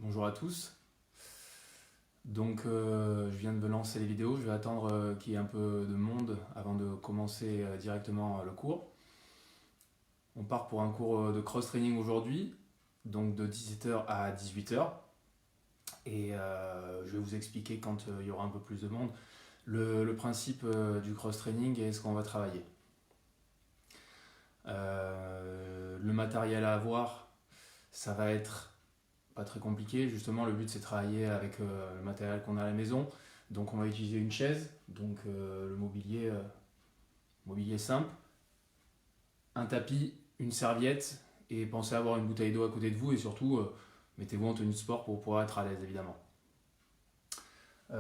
Bonjour à tous. Donc je viens de me lancer les vidéos, je vais attendre qu'il y ait un peu de monde avant de commencer directement le cours. On part pour un cours de cross-training aujourd'hui, donc de 17h à 18h. Et je vais vous expliquer quand il y aura un peu plus de monde le principe du cross-training et ce qu'on va travailler. Le matériel à avoir, ça va être pas très compliqué. Justement, le but c'est de travailler avec le matériel qu'on a à la maison. Donc on va utiliser une chaise, donc le mobilier simple, un tapis, une serviette et pensez à avoir une bouteille d'eau à côté de vous et surtout mettez-vous en tenue de sport pour pouvoir être à l'aise évidemment. On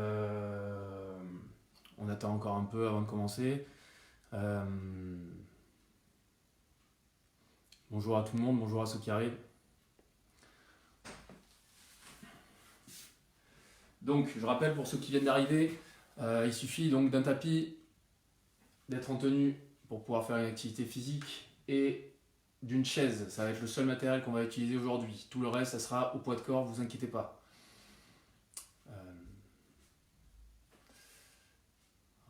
attend encore un peu avant de commencer. Bonjour à tout le monde, bonjour à ceux qui arrivent. Donc, je rappelle pour ceux qui viennent d'arriver, il suffit donc d'un tapis, d'être en tenue pour pouvoir faire une activité physique et d'une chaise. Ça va être le seul matériel qu'on va utiliser aujourd'hui. Tout le reste, ça sera au poids de corps, vous inquiétez pas.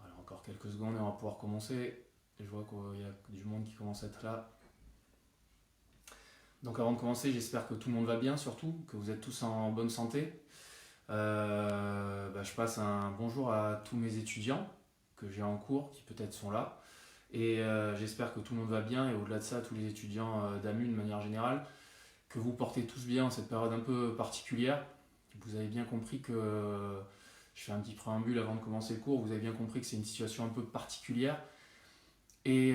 Alors, encore quelques secondes et on va pouvoir commencer. Je vois qu'il y a du monde qui commence à être là. Donc avant de commencer, j'espère que tout le monde va bien surtout, que vous êtes tous en bonne santé. Je passe un bonjour à tous mes étudiants que j'ai en cours qui peut-être sont là et j'espère que tout le monde va bien et au-delà de ça tous les étudiants d'AMU de manière générale que vous portez tous bien en cette période un peu particulière. Vous avez bien compris que je fais un petit préambule avant de commencer le cours, vous avez bien compris que c'est une situation un peu particulière et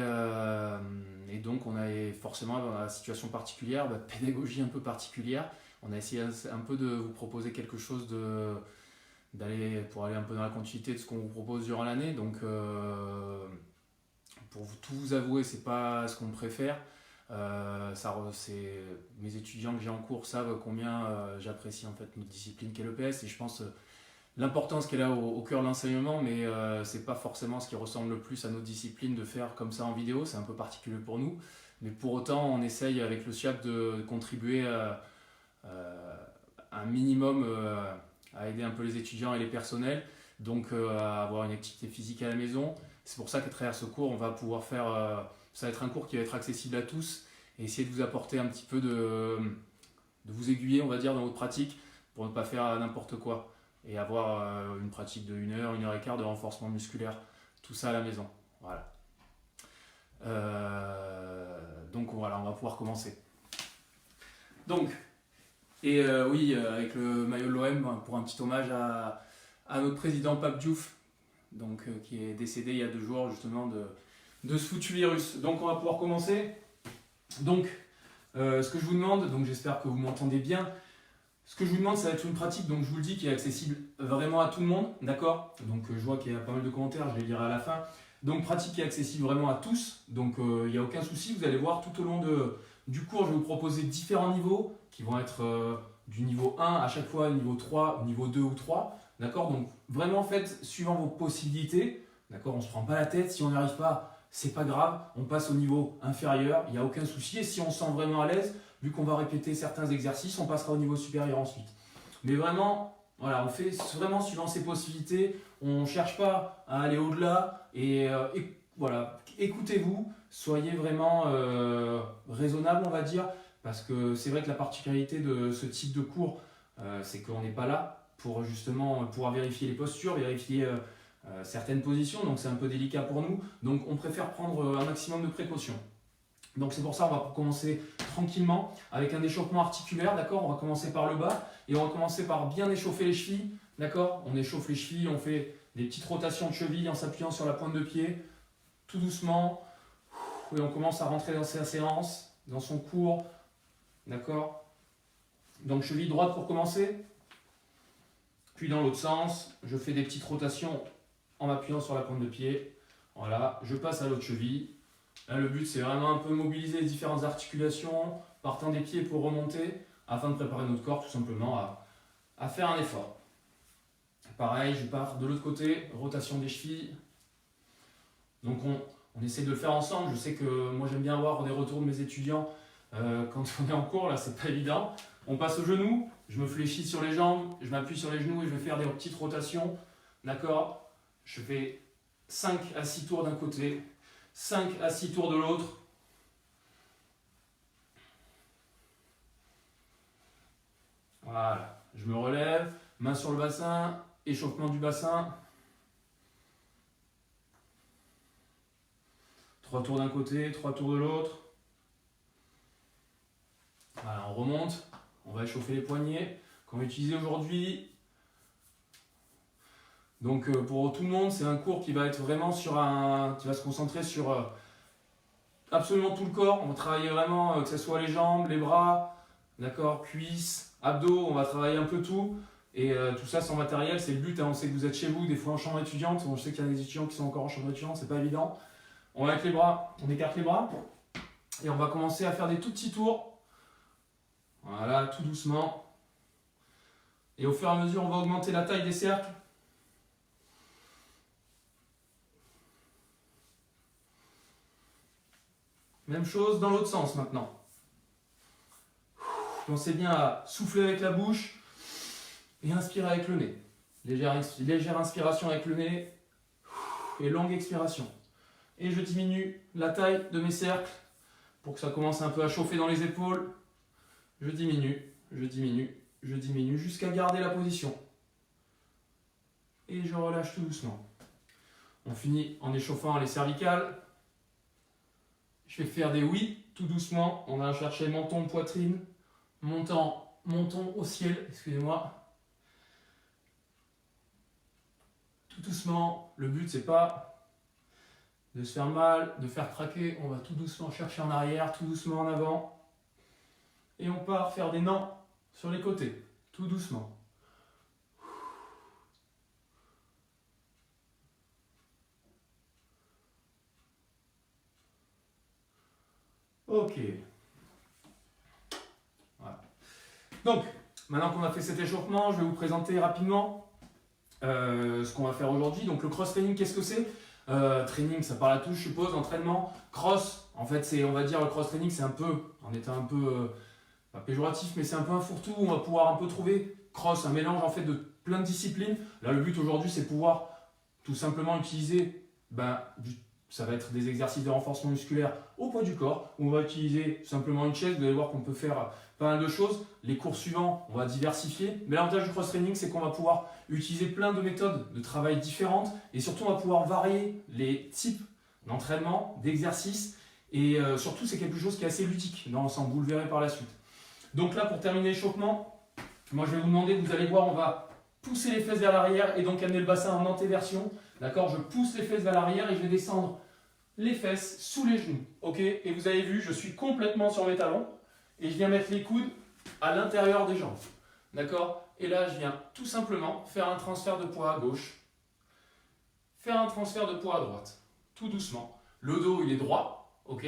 donc on a forcément dans la situation particulière, pédagogie un peu particulière. On a essayé un peu de vous proposer quelque chose pour aller un peu dans la continuité de ce qu'on vous propose durant l'année. Donc, pour tout vous avouer, c'est pas ce qu'on préfère. Mes étudiants que j'ai en cours savent combien j'apprécie en fait notre discipline qu'est l'EPS et je pense l'importance qu'elle a au cœur de l'enseignement, mais c'est pas forcément ce qui ressemble le plus à notre discipline de faire comme ça en vidéo. C'est un peu particulier pour nous, mais pour autant, on essaye avec le SIAP de contribuer un minimum à aider un peu les étudiants et les personnels, donc à avoir une activité physique à la maison. C'est pour ça qu'à travers ce cours, on va pouvoir faire, ça va être un cours qui va être accessible à tous et essayer de vous apporter un petit peu de vous aiguiller, on va dire, dans votre pratique pour ne pas faire n'importe quoi et avoir une pratique de 1 heure, 1 heure et quart de renforcement musculaire, tout ça à la maison. Voilà. Donc voilà, on va pouvoir commencer. Donc, et avec le maillot de l'OM pour un petit hommage à notre président Pape Diouf, donc, qui est décédé il y a 2 jours justement de ce foutu virus. Donc on va pouvoir commencer. Donc ce que je vous demande, donc j'espère que vous m'entendez bien, ce que je vous demande ça va être une pratique, donc je vous le dis, qui est accessible vraiment à tout le monde, d'accord? Donc je vois qu'il y a pas mal de commentaires, je les lirai à la fin. Donc pratique qui est accessible vraiment à tous, donc il n'y a aucun souci, vous allez voir tout au long du cours, je vais vous proposer différents niveaux qui vont être du niveau 1 à chaque fois, niveau 3, niveau 2 ou 3. D'accord? Donc vraiment faites suivant vos possibilités. D'accord? On ne se prend pas la tête. Si on n'y arrive pas, c'est pas grave. On passe au niveau inférieur. Il n'y a aucun souci. Et si on se sent vraiment à l'aise, vu qu'on va répéter certains exercices, on passera au niveau supérieur ensuite. Mais vraiment, voilà, on fait vraiment suivant ses possibilités. On ne cherche pas à aller au-delà. Et voilà, écoutez-vous. Soyez vraiment raisonnable, on va dire. Parce que c'est vrai que la particularité de ce type de cours, c'est qu'on n'est pas là pour justement pouvoir vérifier les postures, vérifier certaines positions, donc c'est un peu délicat pour nous. Donc on préfère prendre un maximum de précautions. Donc c'est pour ça qu'on va commencer tranquillement avec un échauffement articulaire, d'accord? On va commencer par le bas et on va commencer par bien échauffer les chevilles, d'accord? On échauffe les chevilles, on fait des petites rotations de chevilles en s'appuyant sur la pointe de pied, tout doucement, et on commence à rentrer dans sa séance, dans son cours, d'accord? Donc cheville droite pour commencer. Puis dans l'autre sens, je fais des petites rotations en m'appuyant sur la pointe de pied. Voilà, je passe à l'autre cheville. Là, le but, c'est vraiment un peu mobiliser les différentes articulations, partant des pieds pour remonter, afin de préparer notre corps tout simplement à faire un effort. Pareil, je pars de l'autre côté, rotation des chevilles. Donc on essaie de le faire ensemble. Je sais que moi, j'aime bien avoir des retours de mes étudiants quand on est en cours, là, c'est pas évident. On passe au genou, je me fléchis sur les jambes, je m'appuie sur les genoux et je vais faire des petites rotations. D'accord? Je fais 5 à 6 tours d'un côté, 5 à 6 tours de l'autre. Voilà, je me relève, main sur le bassin, échauffement du bassin. 3 tours d'un côté, 3 tours de l'autre. Voilà, on remonte, on va échauffer les poignets qu'on va utiliser aujourd'hui. Donc pour tout le monde, c'est un cours qui va être vraiment qui va se concentrer sur absolument tout le corps. On va travailler vraiment, que ce soit les jambes, les bras, d'accord, cuisses, abdos, on va travailler un peu tout. Et tout ça sans matériel, c'est le but. Hein. On sait que vous êtes chez vous, des fois en chambre étudiante. Je sais qu'il y a des étudiants qui sont encore en chambre étudiante, c'est pas évident. On va avec les bras, on écarte les bras. Et on va commencer à faire des tout petits tours. Voilà, tout doucement. Et au fur et à mesure, on va augmenter la taille des cercles. Même chose dans l'autre sens maintenant. Pensez bien à souffler avec la bouche et inspirer avec le nez. Légère inspiration avec le nez et longue expiration. Et je diminue la taille de mes cercles pour que ça commence un peu à chauffer dans les épaules. Je diminue, je diminue, je diminue jusqu'à garder la position. Et je relâche tout doucement. On finit en échauffant les cervicales. Je vais faire des oui, tout doucement. On va chercher menton, poitrine, monton au ciel, excusez-moi. Tout doucement. Le but, c'est pas de se faire mal, de faire craquer. On va tout doucement chercher en arrière, tout doucement en avant. Et on part faire des nans sur les côtés, tout doucement. Ok. Voilà. Donc, maintenant qu'on a fait cet échauffement, je vais vous présenter rapidement ce qu'on va faire aujourd'hui. Donc, le cross-training, qu'est-ce que c'est? Training, ça part la touche, je suppose. Entraînement, cross, en fait, on va dire le cross-training, c'est un peu, en étant un peu, pas péjoratif, mais c'est un peu un fourre-tout. On va pouvoir un peu trouver cross, un mélange en fait de plein de disciplines. Là, le but aujourd'hui, c'est pouvoir tout simplement utiliser, ça va être des exercices de renforcement musculaire au poids du corps. On va utiliser simplement une chaise. Vous allez voir qu'on peut faire pas mal de choses. Les cours suivants, on va diversifier. Mais l'avantage du cross-training, c'est qu'on va pouvoir utiliser plein de méthodes de travail différentes. Et surtout, on va pouvoir varier les types d'entraînement, d'exercices. Et surtout, c'est quelque chose qui est assez ludique dans l'ensemble. Vous le verrez par la suite. Donc là, pour terminer l'échauffement, moi je vais vous demander, vous allez voir, on va pousser les fesses vers l'arrière et donc amener le bassin en antéversion. D'accord? Je pousse les fesses vers l'arrière et je vais descendre les fesses sous les genoux. Ok? Et vous avez vu, je suis complètement sur mes talons et je viens mettre les coudes à l'intérieur des jambes. D'accord? Et là, je viens tout simplement faire un transfert de poids à gauche, faire un transfert de poids à droite. Tout doucement. Le dos, il est droit. Ok?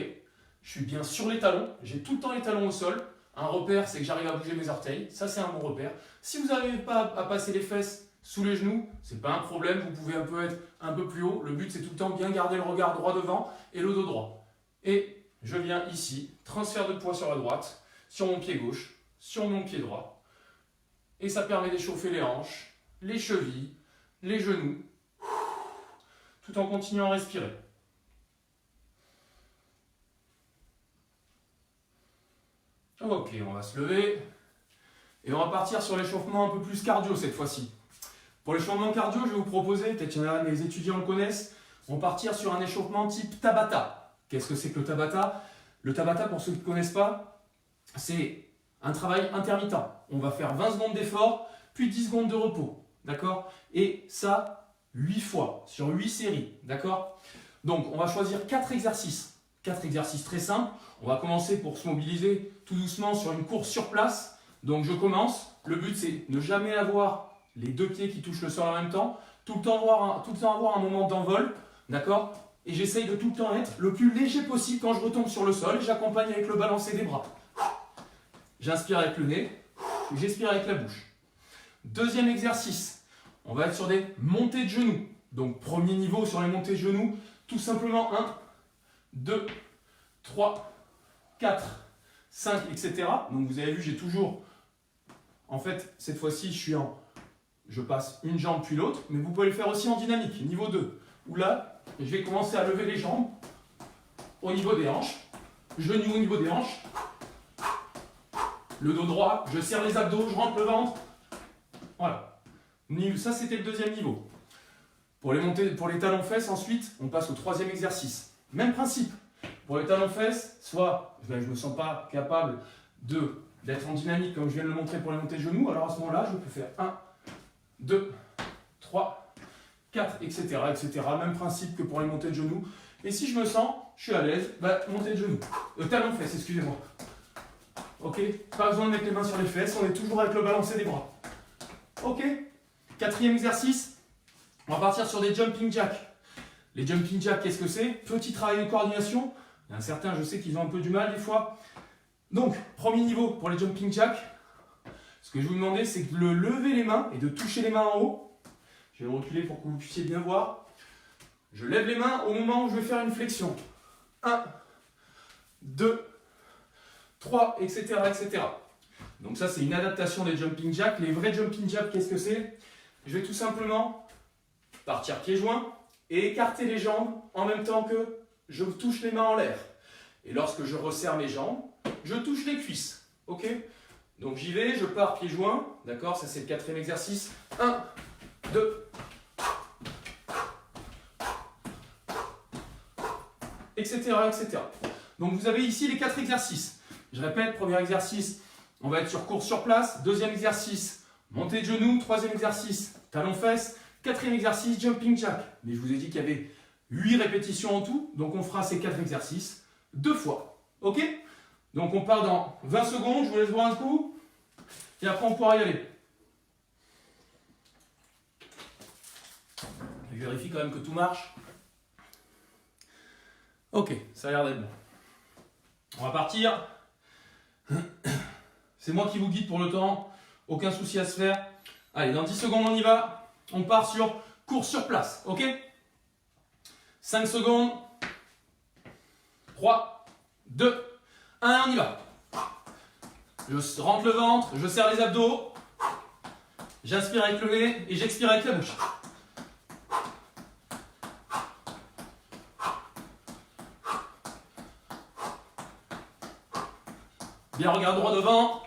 Je suis bien sur les talons. J'ai tout le temps les talons au sol. Un repère, c'est que j'arrive à bouger mes orteils. Ça, c'est un bon repère. Si vous n'arrivez pas à passer les fesses sous les genoux, c'est pas un problème. Vous pouvez être un peu plus haut. Le but, c'est tout le temps bien garder le regard droit devant et le dos droit. Et je viens ici, transfert de poids sur la droite, sur mon pied gauche, sur mon pied droit. Et ça permet d'échauffer les hanches, les chevilles, les genoux, tout en continuant à respirer. Ok, on va se lever et on va partir sur l'échauffement un peu plus cardio cette fois-ci. Pour l'échauffement cardio, je vais vous proposer, peut-être qu'il y en a, les étudiants le connaissent, on va partir sur un échauffement type Tabata. Qu'est-ce que c'est que le Tabata? Le Tabata, pour ceux qui ne connaissent pas, c'est un travail intermittent. On va faire 20 secondes d'effort, puis 10 secondes de repos. D'accord? Et ça, 8 fois, sur 8 séries. D'accord? Donc, on va choisir 4 exercices. 4 exercices très simples. On va commencer pour se mobiliser tout doucement sur une course sur place. Donc je commence. Le but, c'est ne jamais avoir les deux pieds qui touchent le sol en même temps. Tout le temps avoir un moment d'envol. D'accord? Et j'essaye de tout le temps être le plus léger possible quand je retombe sur le sol. J'accompagne avec le balancé des bras. J'inspire avec le nez. J'expire avec la bouche. Deuxième exercice. On va être sur des montées de genoux. Donc premier niveau sur les montées de genoux. Tout simplement 1, 2, 3, 4, 5, etc. Donc vous avez vu, j'ai toujours, en fait, cette fois-ci, je passe une jambe puis l'autre, mais vous pouvez le faire aussi en dynamique, niveau 2, où là, je vais commencer à lever les jambes au niveau des hanches, genoux au niveau des hanches, le dos droit, je serre les abdos, je rentre le ventre. Voilà. Ça, c'était le deuxième niveau. Pour les talons-fesses, ensuite, on passe au troisième exercice. Même principe. Pour les talons-fesses, soit je ne me sens pas capable d'être en dynamique comme je viens de le montrer pour les montées de genoux, alors à ce moment-là, je peux faire 1, 2, 3, 4, etc., etc. Même principe que pour les montées de genoux. Et si je me sens, je suis à l'aise, montée de genoux. Talons-fesses, excusez-moi. Ok, pas besoin de mettre les mains sur les fesses, on est toujours avec le balancé des bras. Ok, quatrième exercice, on va partir sur des jumping jacks. Les jumping jacks, qu'est-ce que c'est? Petit travail de coordination. Il y en a certains, je sais qu'ils ont un peu du mal des fois. Donc, premier niveau pour les jumping jacks. Ce que je vais vous demander, c'est de lever les mains et de toucher les mains en haut. Je vais reculer pour que vous puissiez bien voir. Je lève les mains au moment où je vais faire une flexion. 1, 2, 3, etc., etc. Donc ça, c'est une adaptation des jumping jacks. Les vrais jumping jacks, qu'est-ce que c'est? Je vais tout simplement partir pieds joints et écarter les jambes en même temps que je touche les mains en l'air. Et lorsque je resserre mes jambes, je touche les cuisses. Ok? Donc j'y vais, je pars pieds joints. D'accord? Ça, c'est le quatrième exercice. 1, 2, etc., etc. Donc vous avez ici les 4 exercices. Je répète, premier exercice, on va être sur course sur place. Deuxième exercice, montée de genoux. Troisième exercice, talons-fesses. Quatrième exercice, jumping jack. Mais je vous ai dit qu'il y avait 8 répétitions en tout. Donc on fera ces 4 exercices 2 fois. Ok? Donc on part dans 20 secondes. Je vous laisse voir un coup. Et après on pourra y aller. Je vérifie quand même que tout marche. Ok, ça a l'air d'être bon. On va partir. C'est moi qui vous guide pour le temps. Aucun souci à se faire. Allez, dans 10 secondes, on y va. On part sur course sur place. Ok? 5 secondes. 3, 2, 1, on y va. Je rentre le ventre, je serre les abdos. J'inspire avec le nez et j'expire avec la bouche. Bien, regarde droit devant.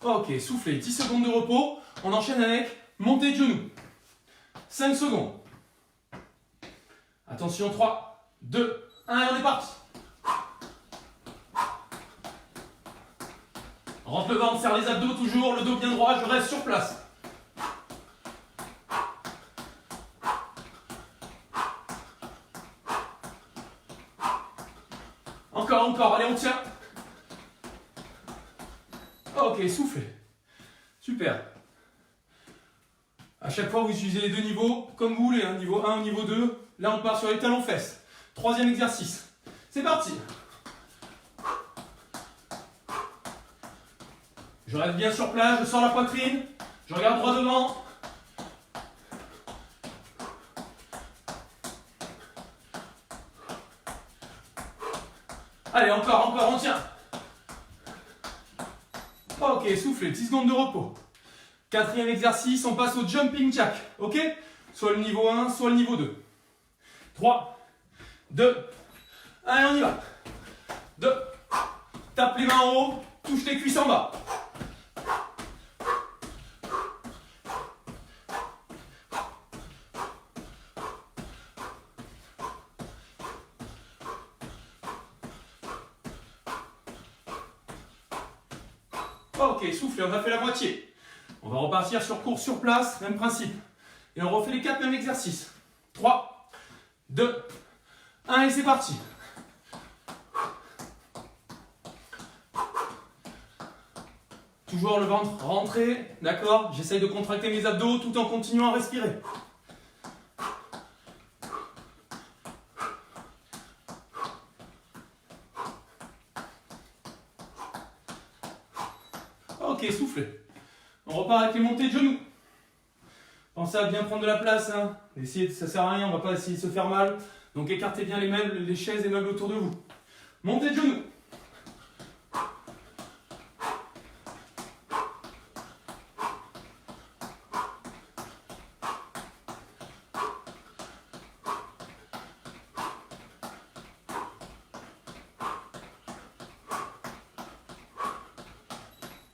Ok, soufflez. 10 secondes de repos. On enchaîne avec montée de genoux. 5 secondes. Attention, 3, 2, 1 et on est parti. Rentre le ventre, serre les abdos toujours, le dos bien droit, je reste sur place. Encore, allez, on tient. Ok, soufflez. Super. À chaque fois, vous utilisez les deux niveaux, comme vous voulez, hein, niveau 1 ou niveau 2. Là, on part sur les talons-fesses. Troisième exercice. C'est parti. Je reste bien sur place, je sors la poitrine. Je regarde droit devant. Allez, encore, on tient. Ok, soufflez, 10 secondes de repos. Quatrième exercice, on passe au jumping jack. Ok? Soit le niveau 1, soit le niveau 2. 3, 2, 1, et on y va. 2, tape les mains en haut, touche les cuisses en bas. Ok, soufflez, on a fait la moitié. On va repartir sur course sur place, même principe. Et on refait les 4 mêmes exercices. 3, 2, 1 et c'est parti. Toujours le ventre rentré, d'accord? J'essaye de contracter mes abdos tout en continuant à respirer. Ok, soufflez. On repart avec les montées de genoux. Pensez à bien prendre de la place. Hein. Ça sert à rien, on ne va pas essayer de se faire mal. Donc écartez bien les meubles, les chaises et meubles autour de vous. Montez de genoux.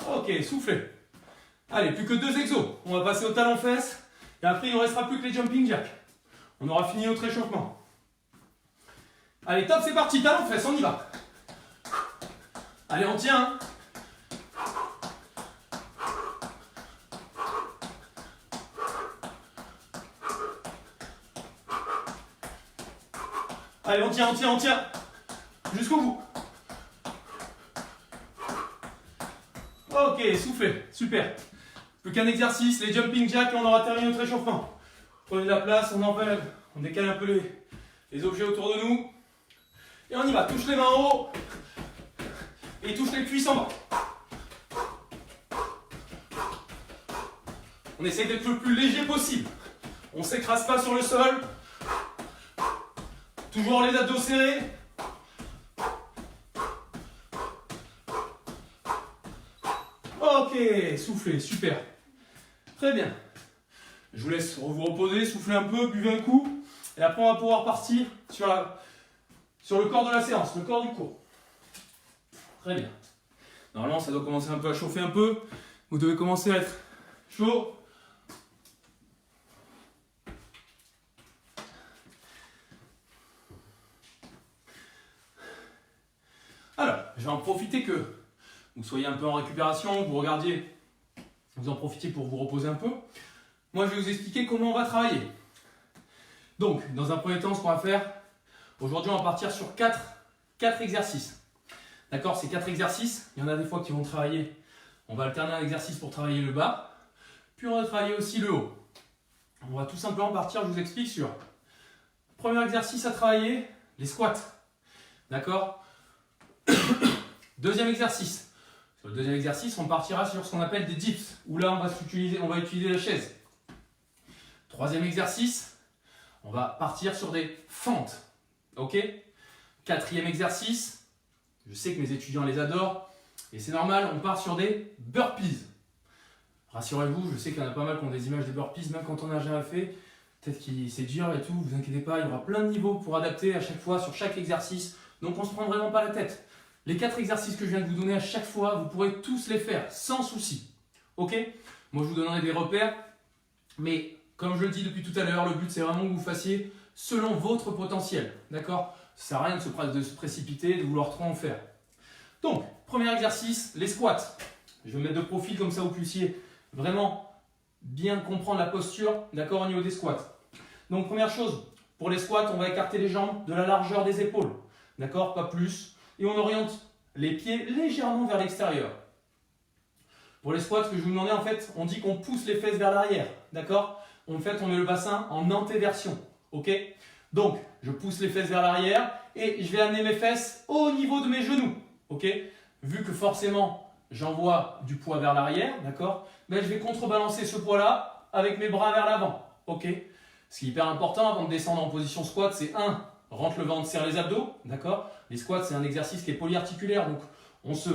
Ok, soufflez. Allez, plus que 2 exos. On va passer au talon-fesse. Et après, il ne restera plus que les jumping jacks. On aura fini notre échauffement. Allez, top, c'est parti. Talon-fesse, on y va. Allez, on tient. Allez, on tient, on tient, on tient. Jusqu'au bout. Ok, soufflez. Super. Plus qu'un exercice, les jumping jacks et on aura terminé notre échauffement. Prenez de la place, on enlève, on décale un peu les objets autour de nous. Et on y va, touche les mains en haut. Et touche les cuisses en bas. On essaie d'être le plus léger possible. On ne s'écrase pas sur le sol. Toujours les abdos serrés. Ok, soufflez, super. Très bien. Je vous laisse vous reposer, souffler un peu, buvez un coup. Et après, on va pouvoir partir sur le corps de la séance, le corps du cours. Très bien. Normalement, ça doit commencer un peu à chauffer un peu. Vous devez commencer à être chaud. Alors, je vais en profiter que vous soyez un peu en récupération, vous regardiez, vous en profitiez pour vous reposer un peu. Moi, je vais vous expliquer comment on va travailler. Donc, dans un premier temps, ce qu'on va faire, aujourd'hui, on va partir sur 4 exercices. D'accord, ces 4 exercices, il y en a des fois qui vont travailler, on va alterner un exercice pour travailler le bas, puis on va travailler aussi le haut. On va tout simplement partir, je vous explique, sur premier exercice à travailler, les squats. D'accord. Deuxième exercice. Sur le deuxième exercice, on partira sur ce qu'on appelle des dips, où là, on va utiliser la chaise. Troisième exercice, on va partir sur des fentes. Ok. Quatrième exercice, je sais que mes étudiants les adorent, et c'est normal, on part sur des burpees. Rassurez-vous, je sais qu'il y en a pas mal qui ont des images des burpees, même quand on n'a jamais fait. Peut-être que c'est dur et tout, vous inquiétez pas, il y aura plein de niveaux pour adapter à chaque fois sur chaque exercice. Donc on ne se prend vraiment pas la tête. Les 4 exercices que je viens de vous donner à chaque fois, vous pourrez tous les faire sans souci. Ok. Moi je vous donnerai des repères, mais comme je le dis depuis tout à l'heure, le but c'est vraiment que vous fassiez selon votre potentiel. D'accord. Ça sert à rien de se précipiter, de vouloir trop en faire. Donc, premier exercice, les squats. Je vais me mettre de profil comme ça vous puissiez vraiment bien comprendre la posture, d'accord, au niveau des squats. Donc, première chose, pour les squats, on va écarter les jambes de la largeur des épaules, d'accord, pas plus. Et on oriente les pieds légèrement vers l'extérieur. Pour les squats, ce que je vous demandais, en fait, on dit qu'on pousse les fesses vers l'arrière, d'accord. En fait, on met le bassin en antéversion, ok. Donc, je pousse les fesses vers l'arrière et je vais amener mes fesses au niveau de mes genoux, ok. Vu que forcément, j'envoie du poids vers l'arrière, d'accord, ben, je vais contrebalancer ce poids-là avec mes bras vers l'avant, ok. Ce qui est hyper important avant de descendre en position squat, c'est 1, rentre le ventre, serre les abdos, d'accord. Les squats, c'est un exercice qui est polyarticulaire, donc on se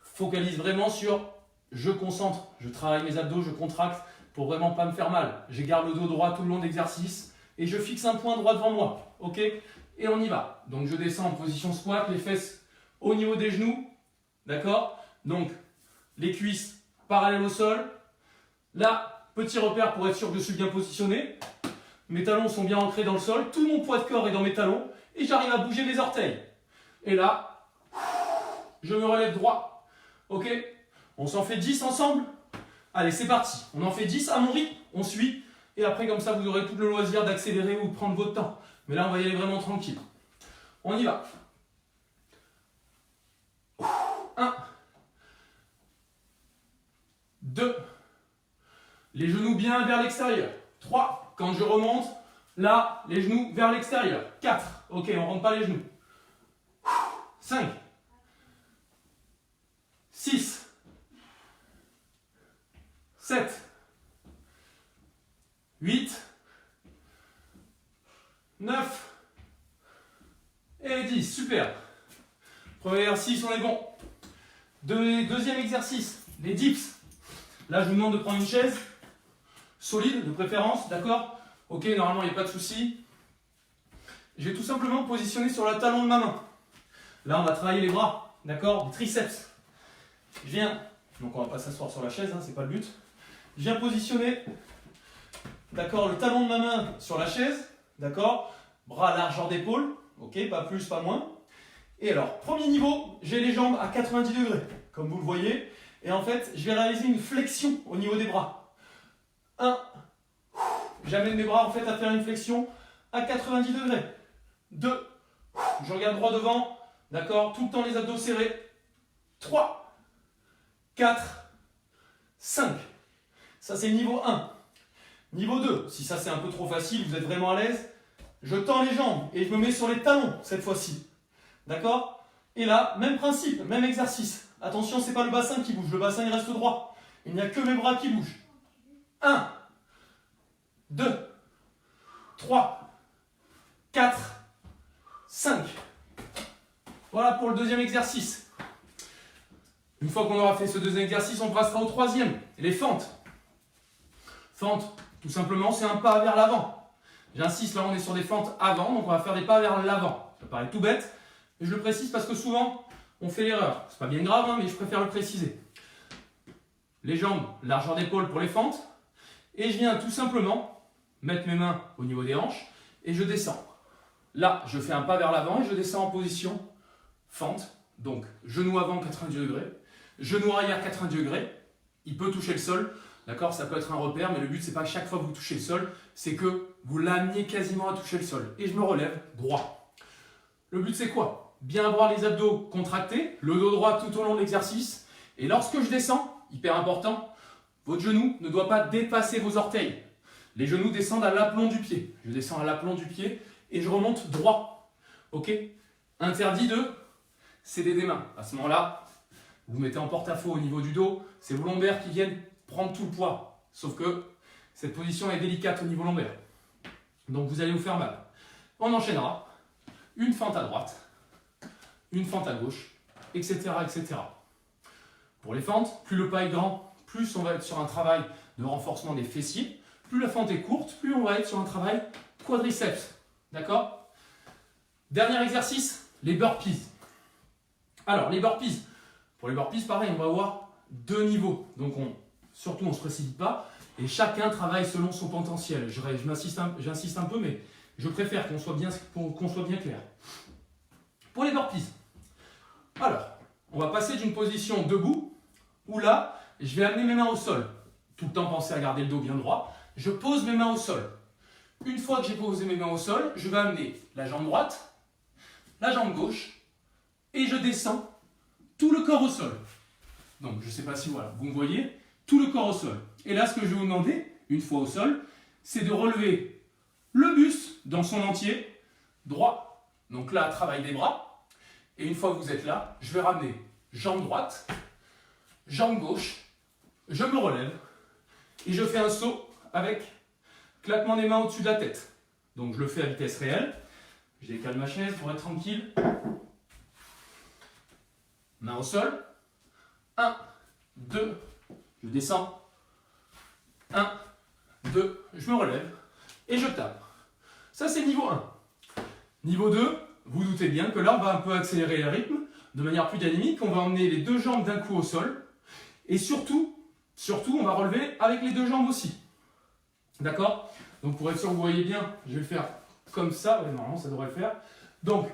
focalise vraiment sur je concentre, je travaille mes abdos, je contracte pour vraiment pas me faire mal. Je garde le dos droit tout le long de l'exercice et je fixe un point droit devant moi, ok. Et on y va. Donc je descends en position squat, les fesses au niveau des genoux, d'accord. Donc les cuisses parallèles au sol. Là, petit repère pour être sûr que je suis bien positionné. Mes talons sont bien ancrés dans le sol, tout mon poids de corps est dans mes talons et j'arrive à bouger mes orteils. Et là, je me relève droit. Ok. On s'en fait 10 ensemble. Allez, c'est parti. On en fait 10 à mon rythme, on suit. Et après, comme ça, vous aurez tout le loisir d'accélérer ou de prendre votre temps. Mais là, on va y aller vraiment tranquille. On y va. 1, 2, les genoux bien vers l'extérieur. 3, quand je remonte, là, les genoux vers l'extérieur. 4, ok, on ne rentre pas les genoux. 5, 6, 7, 8, 9, Super. Premier exercice, on est bon. Deuxième exercice, les dips. Là, je vous demande de prendre une chaise solide, de préférence, d'accord? Ok, normalement, il n'y a pas de souci. Je vais tout simplement me positionner sur le talon de ma main. Là, on va travailler les bras, d'accord? Les triceps. Je viens, donc on ne va pas s'asseoir sur la chaise, hein, c'est pas le but. Je viens positionner, d'accord, le talon de ma main sur la chaise, d'accord? Bras à largeur d'épaule, ok, pas plus, pas moins. Et alors, premier niveau, j'ai les jambes à 90 degrés, comme vous le voyez. Et en fait, je vais réaliser une flexion au niveau des bras. 1, j'amène mes bras en fait à faire une flexion à 90 degrés. 2, je regarde droit devant, d'accord, tout le temps les abdos serrés. 3, 4, 5. Ça c'est niveau 1. Niveau 2, si ça c'est un peu trop facile, vous êtes vraiment à l'aise, je tends les jambes et je me mets sur les talons cette fois-ci. D'accord? Et là, même principe, même exercice. Attention, c'est pas le bassin qui bouge, le bassin il reste droit. Il n'y a que mes bras qui bougent. 1, 2, 3, 4, 5. Voilà pour le deuxième exercice. Une fois qu'on aura fait ce deuxième exercice, on passera au troisième, les fentes. Fentes, tout simplement, c'est un pas vers l'avant. J'insiste, là on est sur des fentes avant, donc on va faire des pas vers l'avant. Ça paraît tout bête, mais je le précise parce que souvent, on fait l'erreur. C'est pas bien grave, hein, mais je préfère le préciser. Les jambes, largeur d'épaule pour les fentes. Et je viens tout simplement mettre mes mains au niveau des hanches et je descends. Là, je fais un pas vers l'avant et je descends en position fente. Donc, genou avant 90 degrés, genou arrière 90 degrés. Il peut toucher le sol, d'accord? Ça peut être un repère, mais le but, c'est pas que chaque fois que vous touchez le sol, c'est que vous l'ameniez quasiment à toucher le sol. Et je me relève droit. Le but, c'est quoi? Bien avoir les abdos contractés, le dos droit tout au long de l'exercice. Et lorsque je descends, hyper important, votre genou ne doit pas dépasser vos orteils. Les genoux descendent à l'aplomb du pied. Je descends à l'aplomb du pied et je remonte droit. Ok? Interdit de céder des mains. À ce moment-là, vous mettez en porte-à-faux au niveau du dos. C'est vos lombaires qui viennent prendre tout le poids. Sauf que cette position est délicate au niveau lombaire. Donc vous allez vous faire mal. On enchaînera. Une fente à droite, une fente à gauche, etc., etc. Pour les fentes, plus le pas est grand, plus on va être sur un travail de renforcement des fessiers. Plus la fente est courte, plus on va être sur un travail quadriceps. D'accord? Dernier exercice, les burpees. Alors, les burpees. Pour les burpees, pareil, on va avoir deux niveaux. Donc, surtout, on ne se précipite pas. Et chacun travaille selon son potentiel. J'insiste un peu, mais je préfère qu'on soit bien clair. Pour les burpees. Alors, on va passer d'une position debout, où là, je vais amener mes mains au sol. Tout le temps, pensez à garder le dos bien droit. Je pose mes mains au sol. Une fois que j'ai posé mes mains au sol, je vais amener la jambe droite, la jambe gauche, et je descends tout le corps au sol. Donc, je ne sais pas si voilà, vous me voyez, tout le corps au sol. Et là, ce que je vais vous demander, une fois au sol, c'est de relever le buste dans son entier, droit. Donc là, travail des bras. Et une fois que vous êtes là, je vais ramener jambe droite, jambe gauche, je me relève, et je fais un saut avec claquement des mains au-dessus de la tête. Donc je le fais à vitesse réelle. Je décale ma chaise pour être tranquille. Main au sol. 1, 2, je descends. 1, 2, je me relève et je tape. Ça c'est niveau 1. Niveau 2, vous doutez bien que là on va un peu accélérer le rythme de manière plus dynamique. On va emmener les deux jambes d'un coup au sol. Et surtout, on va relever avec les deux jambes aussi. D'accord? Donc pour être sûr que vous voyez bien, je vais le faire comme ça. Ouais, normalement, ça devrait le faire. Donc,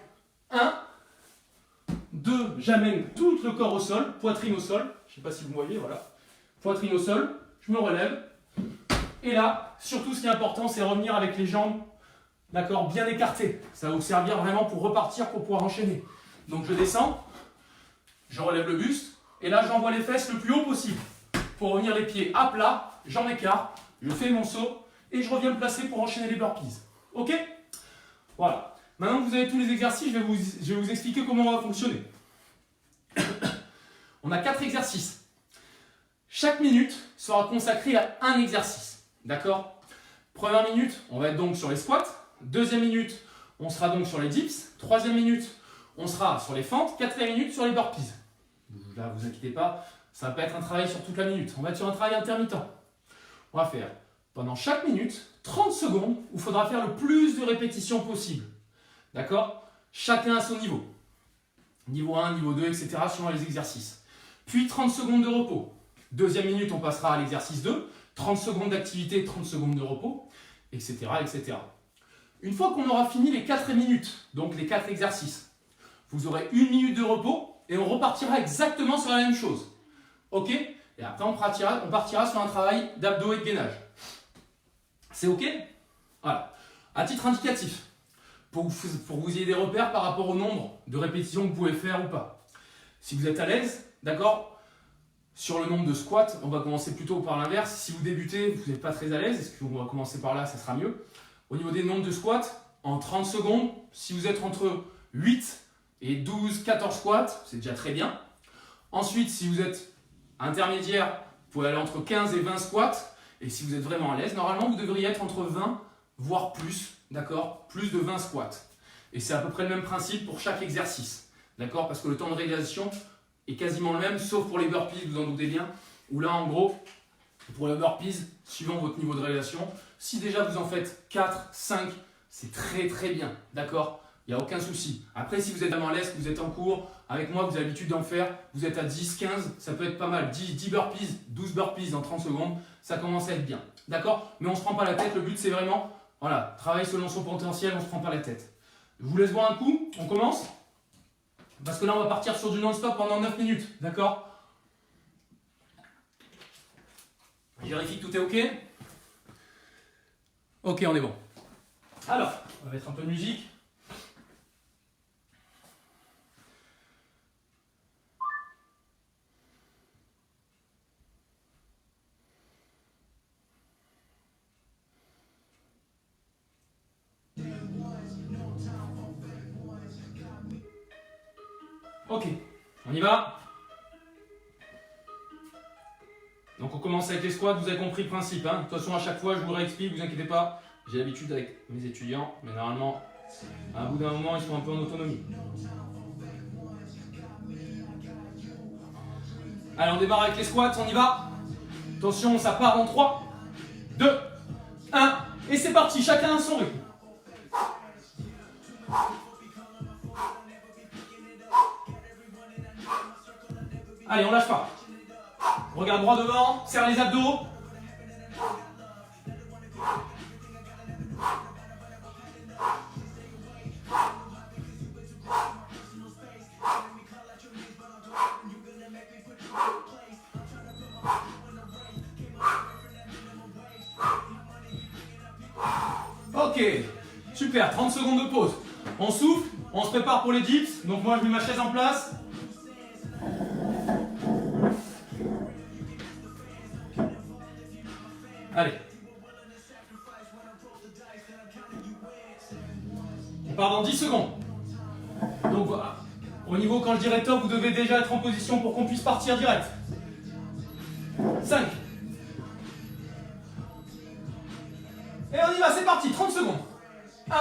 1, 2, j'amène tout le corps au sol, poitrine au sol. Je ne sais pas si vous voyez, voilà. Poitrine au sol, je me relève. Et là, surtout ce qui est important, c'est revenir avec les jambes, d'accord, bien écartées. Ça va vous servir vraiment pour repartir, pour pouvoir enchaîner. Donc je descends, je relève le buste, et là j'envoie les fesses le plus haut possible. Pour revenir les pieds à plat, j'en écarte, je fais mon saut, et je reviens me placer pour enchaîner les burpees. Ok? Voilà. Maintenant que vous avez tous les exercices, je vais vous expliquer comment on va fonctionner. On a 4 exercices. Chaque minute sera consacrée à un exercice. D'accord? Première minute, on va être donc sur les squats. Deuxième minute, on sera donc sur les dips. Troisième minute, on sera sur les fentes, 4e minute sur les burpees. Là, vous inquiétez pas, ça va pas être un travail sur toute la minute. On va être sur un travail intermittent. On va faire pendant chaque minute 30 secondes où il faudra faire le plus de répétitions possible. D'accord? Chacun à son niveau. Niveau 1, niveau 2, etc. selon les exercices. Puis 30 secondes de repos. Deuxième minute, on passera à l'exercice 2. 30 secondes d'activité, 30 secondes de repos, etc., etc. Une fois qu'on aura fini les 4 minutes, donc les 4 exercices, vous aurez 1 minute de repos et on repartira exactement sur la même chose. Ok? Et après, on partira sur un travail d'abdos et de gainage. C'est ok? Voilà. À titre indicatif, pour que vous ayez des repères par rapport au nombre de répétitions que vous pouvez faire ou pas. Si vous êtes à l'aise, d'accord? Sur le nombre de squats, on va commencer plutôt par l'inverse. Si vous débutez, vous n'êtes pas très à l'aise, est-ce qu'on va commencer par là, ça sera mieux. Au niveau des nombres de squats, en 30 secondes, si vous êtes entre 8 et 12, 14 squats, c'est déjà très bien. Ensuite, si vous êtes intermédiaire, vous pouvez aller entre 15 et 20 squats. Et si vous êtes vraiment à l'aise, normalement, vous devriez être entre 20, voire plus, d'accord? Plus de 20 squats. Et c'est à peu près le même principe pour chaque exercice, d'accord? Parce que le temps de réalisation est quasiment le même, sauf pour les burpees, vous en doutez bien, où là, en gros, pour les burpees, suivant votre niveau de réalisation, si déjà vous en faites 4, 5, c'est très très bien, d'accord? Il n'y a aucun souci. Après, si vous êtes vraiment à l'aise, que vous êtes en cours, avec moi, vous avez l'habitude d'en faire, vous êtes à 10, 15, ça peut être pas mal. 10 burpees, 12 burpees en 30 secondes, ça commence à être bien, d'accord? Mais on ne se prend pas la tête, le but c'est vraiment, voilà, travailler selon son potentiel, on ne se prend pas la tête. Je vous laisse voir un coup, on commence? Parce que là, on va partir sur du non-stop pendant 9 minutes, d'accord? Je vérifie que tout est ok? Ok, on est bon. Alors, on va mettre un peu de musique. Ok, on y va. Donc on commence avec les squats, vous avez compris le principe. Hein. De toute façon, à chaque fois, je vous le réexplique, vous inquiétez pas. J'ai l'habitude avec mes étudiants, mais normalement, à bout d'un moment, ils sont un peu en autonomie. Allez, on démarre avec les squats, on y va. Attention, ça part en 3, 2, 1, et c'est parti, chacun à son rythme. Allez, on lâche pas. Regarde droit devant, serre les abdos. Ok, super, 30 secondes de pause. On souffle, on se prépare pour les dips. Donc moi je mets ma chaise en place. Allez. On part dans 10 secondes. Donc voilà. Au niveau, quand je dirai top, vous devez déjà être en position pour qu'on puisse partir direct. 5. Et on y va, c'est parti, 30 secondes. 1.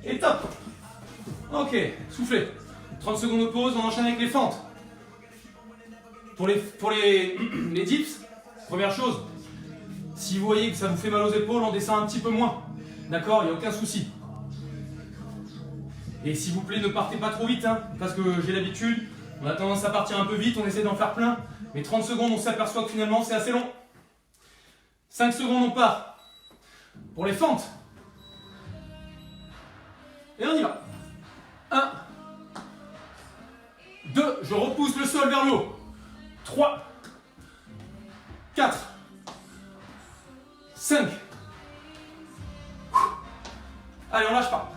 Et top. Ok, soufflez. 30 secondes de pause, on enchaîne avec les fentes. Pour les dips, première chose, si vous voyez que ça vous fait mal aux épaules, on descend un petit peu moins. D'accord, il n'y a aucun souci. Et s'il vous plaît, ne partez pas trop vite, hein, parce que j'ai l'habitude, on a tendance à partir un peu vite, on essaie d'en faire plein, mais 30 secondes, on s'aperçoit que finalement, c'est assez long. 5 secondes, on part. Pour les fentes. Et on y va. 1, 2, je repousse le sol vers le haut. 3, 4, 5. Allez, on lâche pas.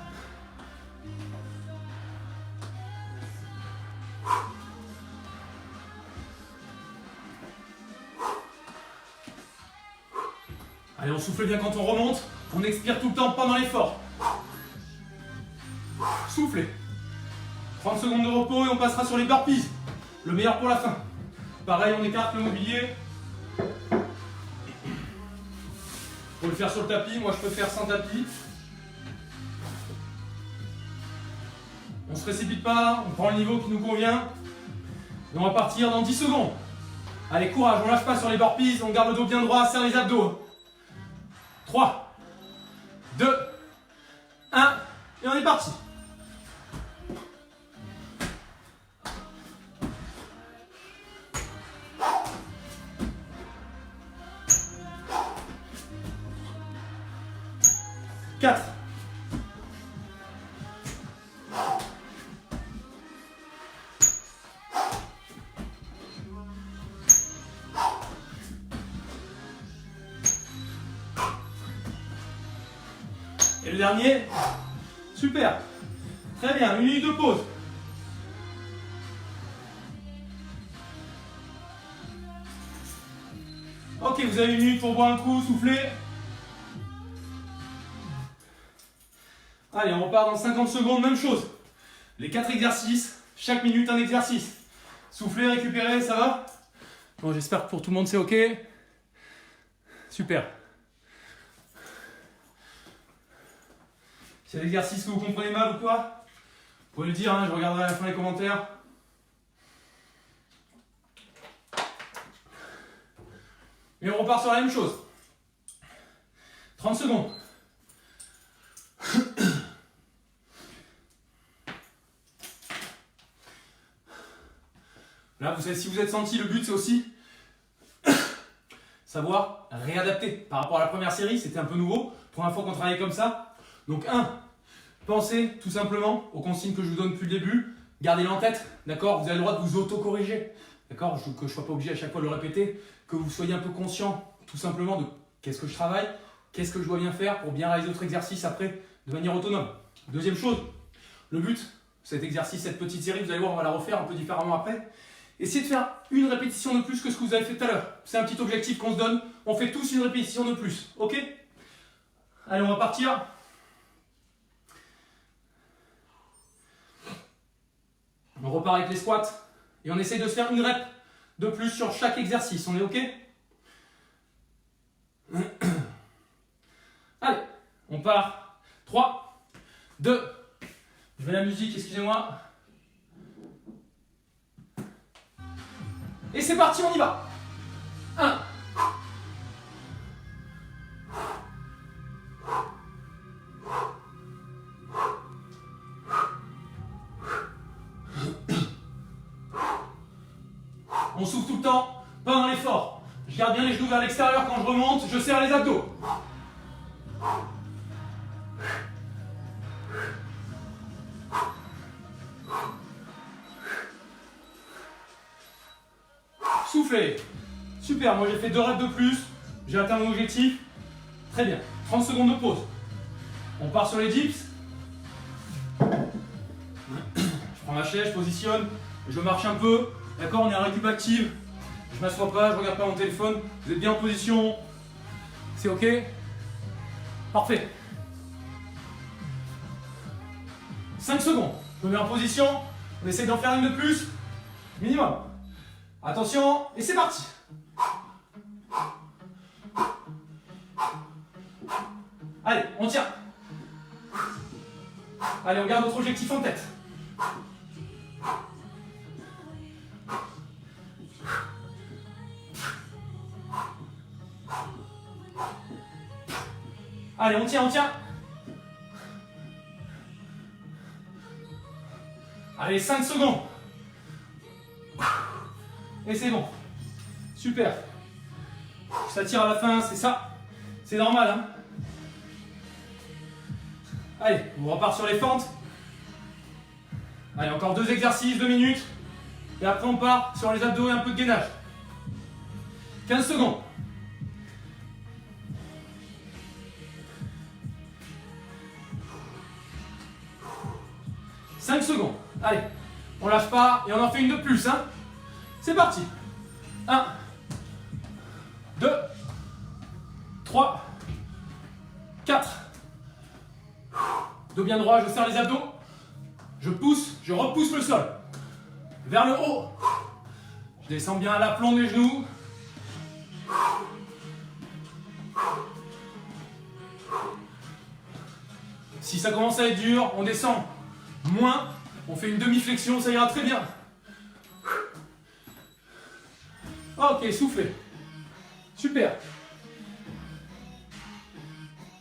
Allez, on souffle bien quand on remonte. On expire tout le temps pendant l'effort. Soufflez. 30 secondes de repos et on passera sur les burpees. Le meilleur pour la fin. Pareil, on écarte le mobilier. Faut le faire sur le tapis. Moi, je peux faire sans tapis. On ne se précipite pas. On prend le niveau qui nous convient. Et on va partir dans 10 secondes. Allez, courage. On ne lâche pas sur les burpees. On garde le dos bien droit. Serre les abdos. 3, 2, 1. Et on est parti. Quatre. Et le dernier. Super. Très bien. 1 minute de pause. Ok, vous avez 1 minute pour boire un coup, souffler. Allez, on repart dans 50 secondes, même chose. Les 4 exercices, chaque minute un exercice. Souffler, récupérer, ça va? Bon, j'espère que pour tout le monde c'est ok. Super. S'il y a des exercices que vous comprenez mal ou quoi, vous pouvez le dire, hein, je regarderai à la fin les commentaires. Et on repart sur la même chose. 30 secondes. Là, vous savez, si vous êtes senti, le but c'est aussi savoir réadapter. Par rapport à la première série, c'était un peu nouveau. Première fois qu'on travaillait comme ça. Donc, pensez tout simplement aux consignes que je vous donne depuis le début. Gardez-les en tête, d'accord? Vous avez le droit de vous auto-corriger, d'accord? Que je ne sois pas obligé à chaque fois de le répéter. Que vous soyez un peu conscient, tout simplement, de qu'est-ce que je travaille, qu'est-ce que je dois bien faire pour bien réaliser d'autres exercices après de manière autonome. Deuxième chose, le but, cet exercice, cette petite série, vous allez voir, on va la refaire un peu différemment après. Essayez de faire une répétition de plus que ce que vous avez fait tout à l'heure. C'est un petit objectif qu'on se donne. On fait tous une répétition de plus. Ok? Allez, on va partir. On repart avec les squats. Et on essaye de se faire une rep de plus sur chaque exercice. On est ok? Allez, on part. 3, 2, je mets la musique, excusez-moi. Et c'est parti, on y va. 1. On souffle tout le temps pendant l'effort. Je garde bien les genoux vers l'extérieur quand je remonte, je serre les abdos. Soufflez. Super, moi j'ai fait 2 reps de plus. J'ai atteint mon objectif. Très bien. 30 secondes de pause. On part sur les dips. Je prends ma chaise, je positionne. Je marche un peu. D'accord, on est en récup active. Je m'assois pas, je regarde pas mon téléphone. Vous êtes bien en position. C'est ok? Parfait. 5 secondes. Je me mets en position. On essaye d'en faire une de plus. Minimum. Attention, et c'est parti. Allez, on tient. Allez, on garde notre objectif en tête. Allez, on tient, on tient. Allez, 5 secondes. Et c'est bon. Super. Ça tire à la fin, c'est ça. C'est normal, hein. Allez, on repart sur les fentes. Allez, encore 2 exercices, 2 minutes. Et après, on part sur les abdos et un peu de gainage. 15 secondes. « 5 secondes. Allez, on lâche pas et on en fait une de plus, hein. C'est parti. 1, 2, 3, 4. Dos bien droit, je serre les abdos. Je pousse, je repousse le sol. Vers le haut. Je descends bien à l'aplomb des genoux. Si ça commence à être dur, on descend moins. On fait une demi-flexion, ça ira très bien. Ok, soufflez. Super.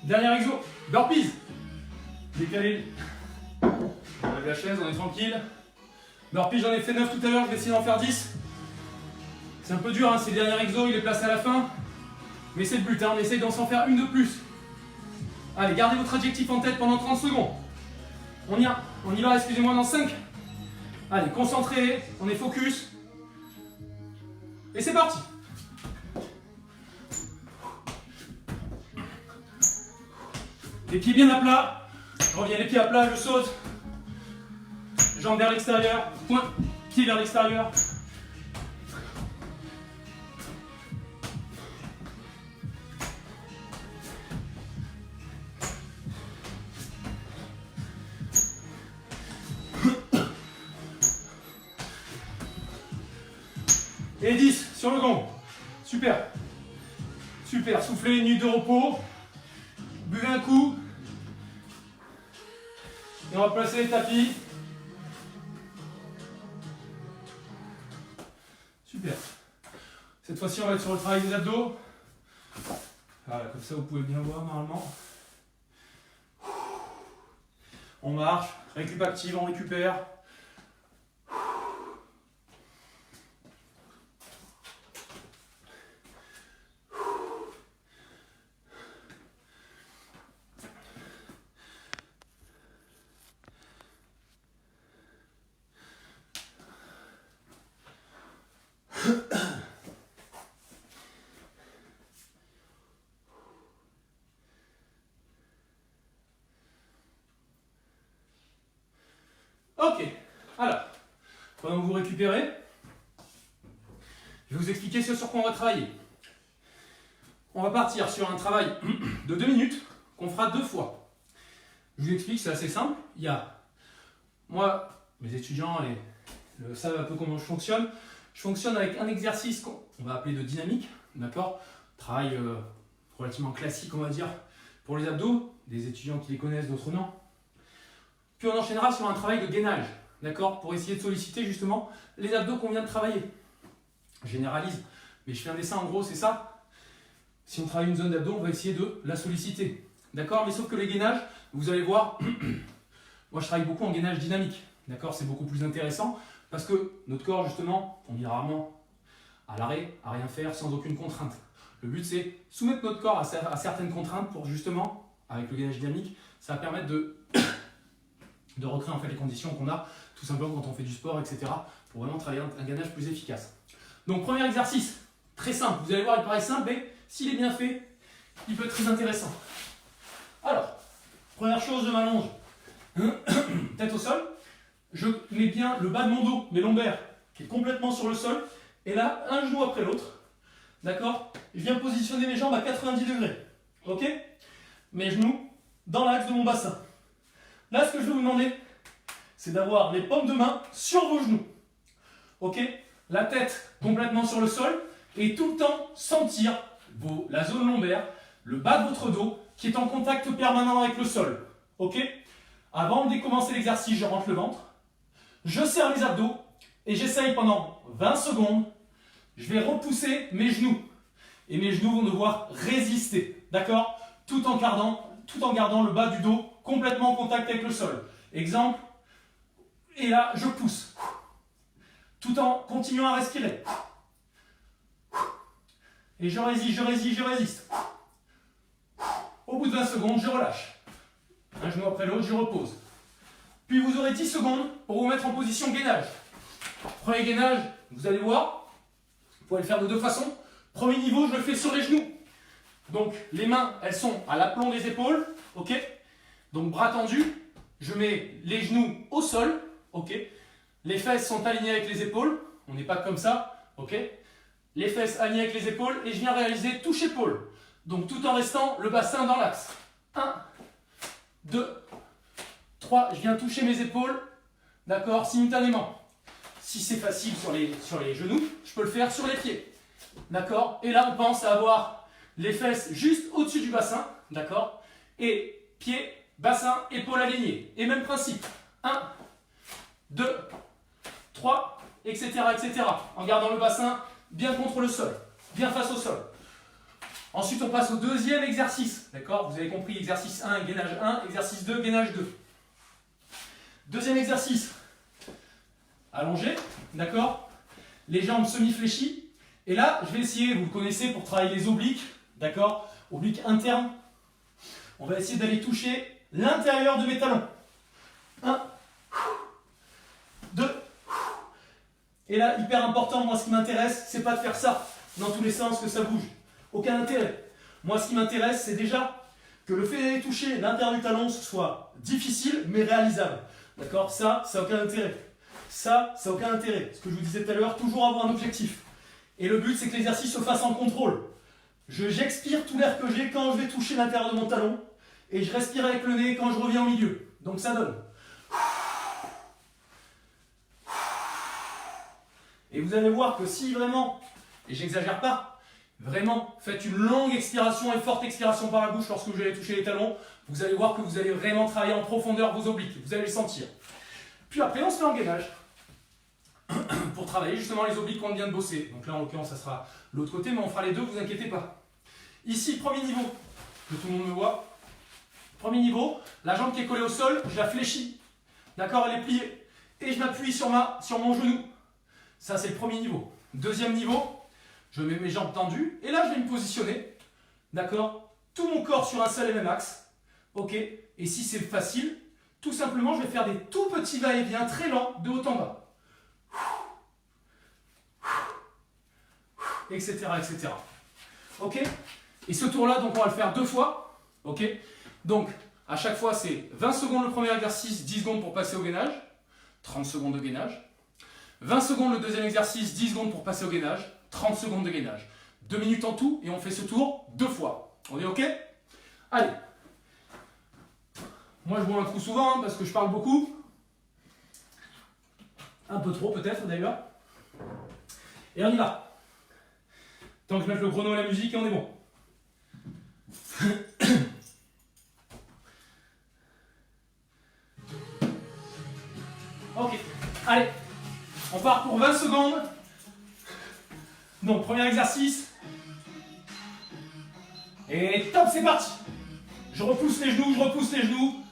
Dernier exo, burpees. Décalez. On lève la chaise, on est tranquille. Burpees, j'en ai fait 9 tout à l'heure, je vais essayer d'en faire 10. C'est un peu dur, hein, c'est le dernier exo, il est placé à la fin. Mais c'est le but, hein, on essaye d'en s'en faire une de plus. Allez, gardez votre adjectif en tête pendant 30 secondes. On y va, excusez-moi, dans 5. Allez, concentrez, on est focus. Et c'est parti. Les pieds bien à plat. Je reviens les pieds à plat, je saute. Jambes vers l'extérieur. Point, pied vers l'extérieur. Et 10 sur le gong. Super. Super. Soufflez, une minute de repos. Buvez un coup. Et on va placer les tapis. Super. Cette fois-ci, on va être sur le travail des abdos. Voilà, comme ça, vous pouvez bien voir normalement. On marche. Récup active, on récupère. Ok, alors, pendant que vous récupérez, je vais vous expliquer ce sur quoi on va travailler. On va partir sur un travail de 2 minutes qu'on fera 2 fois. Je vous explique, c'est assez simple. Il y a, moi, mes étudiants savent un peu comment je fonctionne. Je fonctionne avec un exercice qu'on va appeler de dynamique, d'accord? Travail relativement classique, on va dire, pour les abdos. Des étudiants qui les connaissent, d'autres non. Puis on enchaînera sur un travail de gainage, d'accord, pour essayer de solliciter justement les abdos qu'on vient de travailler. Je généralise, mais je fais un dessin en gros, c'est ça. Si on travaille une zone d'abdos, on va essayer de la solliciter, d'accord. Mais sauf que les gainages, vous allez voir, moi je travaille beaucoup en gainage dynamique, d'accord, c'est beaucoup plus intéressant parce que notre corps justement, on est rarement à l'arrêt, à rien faire, sans aucune contrainte. Le but c'est soumettre notre corps à certaines contraintes pour justement, avec le gainage dynamique, ça va permettre de recréer en fait les conditions qu'on a tout simplement quand on fait du sport, etc. pour vraiment travailler un gainage plus efficace. Donc premier exercice, très simple, vous allez voir il paraît simple mais s'il est bien fait, il peut être très intéressant. Alors, première chose, je m'allonge, tête au sol, je mets bien le bas de mon dos, mes lombaires, qui est complètement sur le sol, et là, un genou après l'autre, d'accord? Je viens positionner mes jambes à 90 degrés, ok? Mes genoux dans l'axe de mon bassin. Là, ce que je vais vous demander, c'est d'avoir les paumes de main sur vos genoux. Ok? La tête complètement sur le sol et tout le temps sentir la zone lombaire, le bas de votre dos qui est en contact permanent avec le sol. Ok? Avant de commencer l'exercice, je rentre le ventre, je serre les abdos et j'essaye pendant 20 secondes, je vais repousser mes genoux. Et mes genoux vont devoir résister. D'accord? Tout en gardant le bas du dos complètement en contact avec le sol. Exemple, et là, je pousse. Tout en continuant à respirer. Et je résiste, je résiste, je résiste. Au bout de 20 secondes, je relâche. Un genou après l'autre, je repose. Puis vous aurez 10 secondes pour vous mettre en position gainage. Premier gainage, vous allez voir, vous pouvez le faire de 2 façons. Premier niveau, je le fais sur les genoux. Donc les mains, elles sont à l'aplomb des épaules, ok? Donc bras tendus, je mets les genoux au sol, ok? Les fesses sont alignées avec les épaules, on n'est pas comme ça, ok? Les fesses alignées avec les épaules et je viens réaliser touche-épaule. Donc tout en restant le bassin dans l'axe. 1, 2, 3. Je viens toucher mes épaules, d'accord, simultanément. Si c'est facile sur les genoux, je peux le faire sur les pieds. D'accord? Et là, on pense à avoir les fesses juste au-dessus du bassin. D'accord? Et pieds, bassin, épaules alignées. Et même principe. 1, 2, 3, etc., etc. En gardant le bassin bien contre le sol, bien face au sol. Ensuite, on passe au deuxième exercice. D'accord? Vous avez compris, exercice 1, gainage 1, exercice 2, gainage 2. Deuxième exercice. Allongé, d'accord? Les jambes semi-fléchies. Et là, je vais essayer, vous le connaissez, pour travailler les obliques, d'accord? Obliques internes. On va essayer d'aller toucher l'intérieur de mes talons. 1, 2. Et là, hyper important, moi ce qui m'intéresse, c'est pas de faire ça dans tous les sens, que ça bouge. Aucun intérêt. Moi ce qui m'intéresse, c'est déjà que le fait d'aller toucher l'intérieur du talon soit difficile, mais réalisable. D'accord? Ça n'a aucun intérêt. Ça n'a aucun intérêt. Ce que je vous disais tout à l'heure, toujours avoir un objectif. Et le but, c'est que l'exercice se fasse en contrôle. J'expire tout l'air que j'ai quand je vais toucher l'intérieur de mon talon. Et je respire avec le nez quand je reviens au milieu. Donc ça donne. Et vous allez voir que si vraiment, et j'exagère pas, vraiment faites une longue expiration et forte expiration par la bouche lorsque vous allez toucher les talons, vous allez voir que vous allez vraiment travailler en profondeur vos obliques. Vous allez le sentir. Puis après, on se met en gainage pour travailler justement les obliques qu'on vient de bosser. Donc là, en l'occurrence, ça sera l'autre côté, mais on fera les deux, vous inquiétez pas. Ici, premier niveau, que tout le monde me voit. Premier niveau, la jambe qui est collée au sol, je la fléchis. D'accord, elle est pliée. Et je m'appuie sur mon genou. Ça, c'est le premier niveau. Deuxième niveau, je mets mes jambes tendues. Et là, je vais me positionner. D'accord, tout mon corps sur un seul et même axe. Ok. Et si c'est facile, tout simplement, je vais faire des tout petits va-et-vient très lents de haut en bas. Etc. etc. Ok. Et ce tour-là, donc on va le faire 2 fois. Ok. Donc, à chaque fois, c'est 20 secondes le premier exercice, 10 secondes pour passer au gainage. 30 secondes de gainage. 20 secondes le deuxième exercice, 10 secondes pour passer au gainage. 30 secondes de gainage. 2 minutes en tout et on fait ce tour 2 fois. On est ok? Allez. Moi, je bois un coup souvent parce que je parle beaucoup. Un peu trop peut-être d'ailleurs. Et on y va. Tant que je mette le chrono et la musique et on est bon. Ok, allez, on part pour 20 secondes. Donc, premier exercice. Et top, c'est parti. Je repousse les genoux, je repousse les genoux.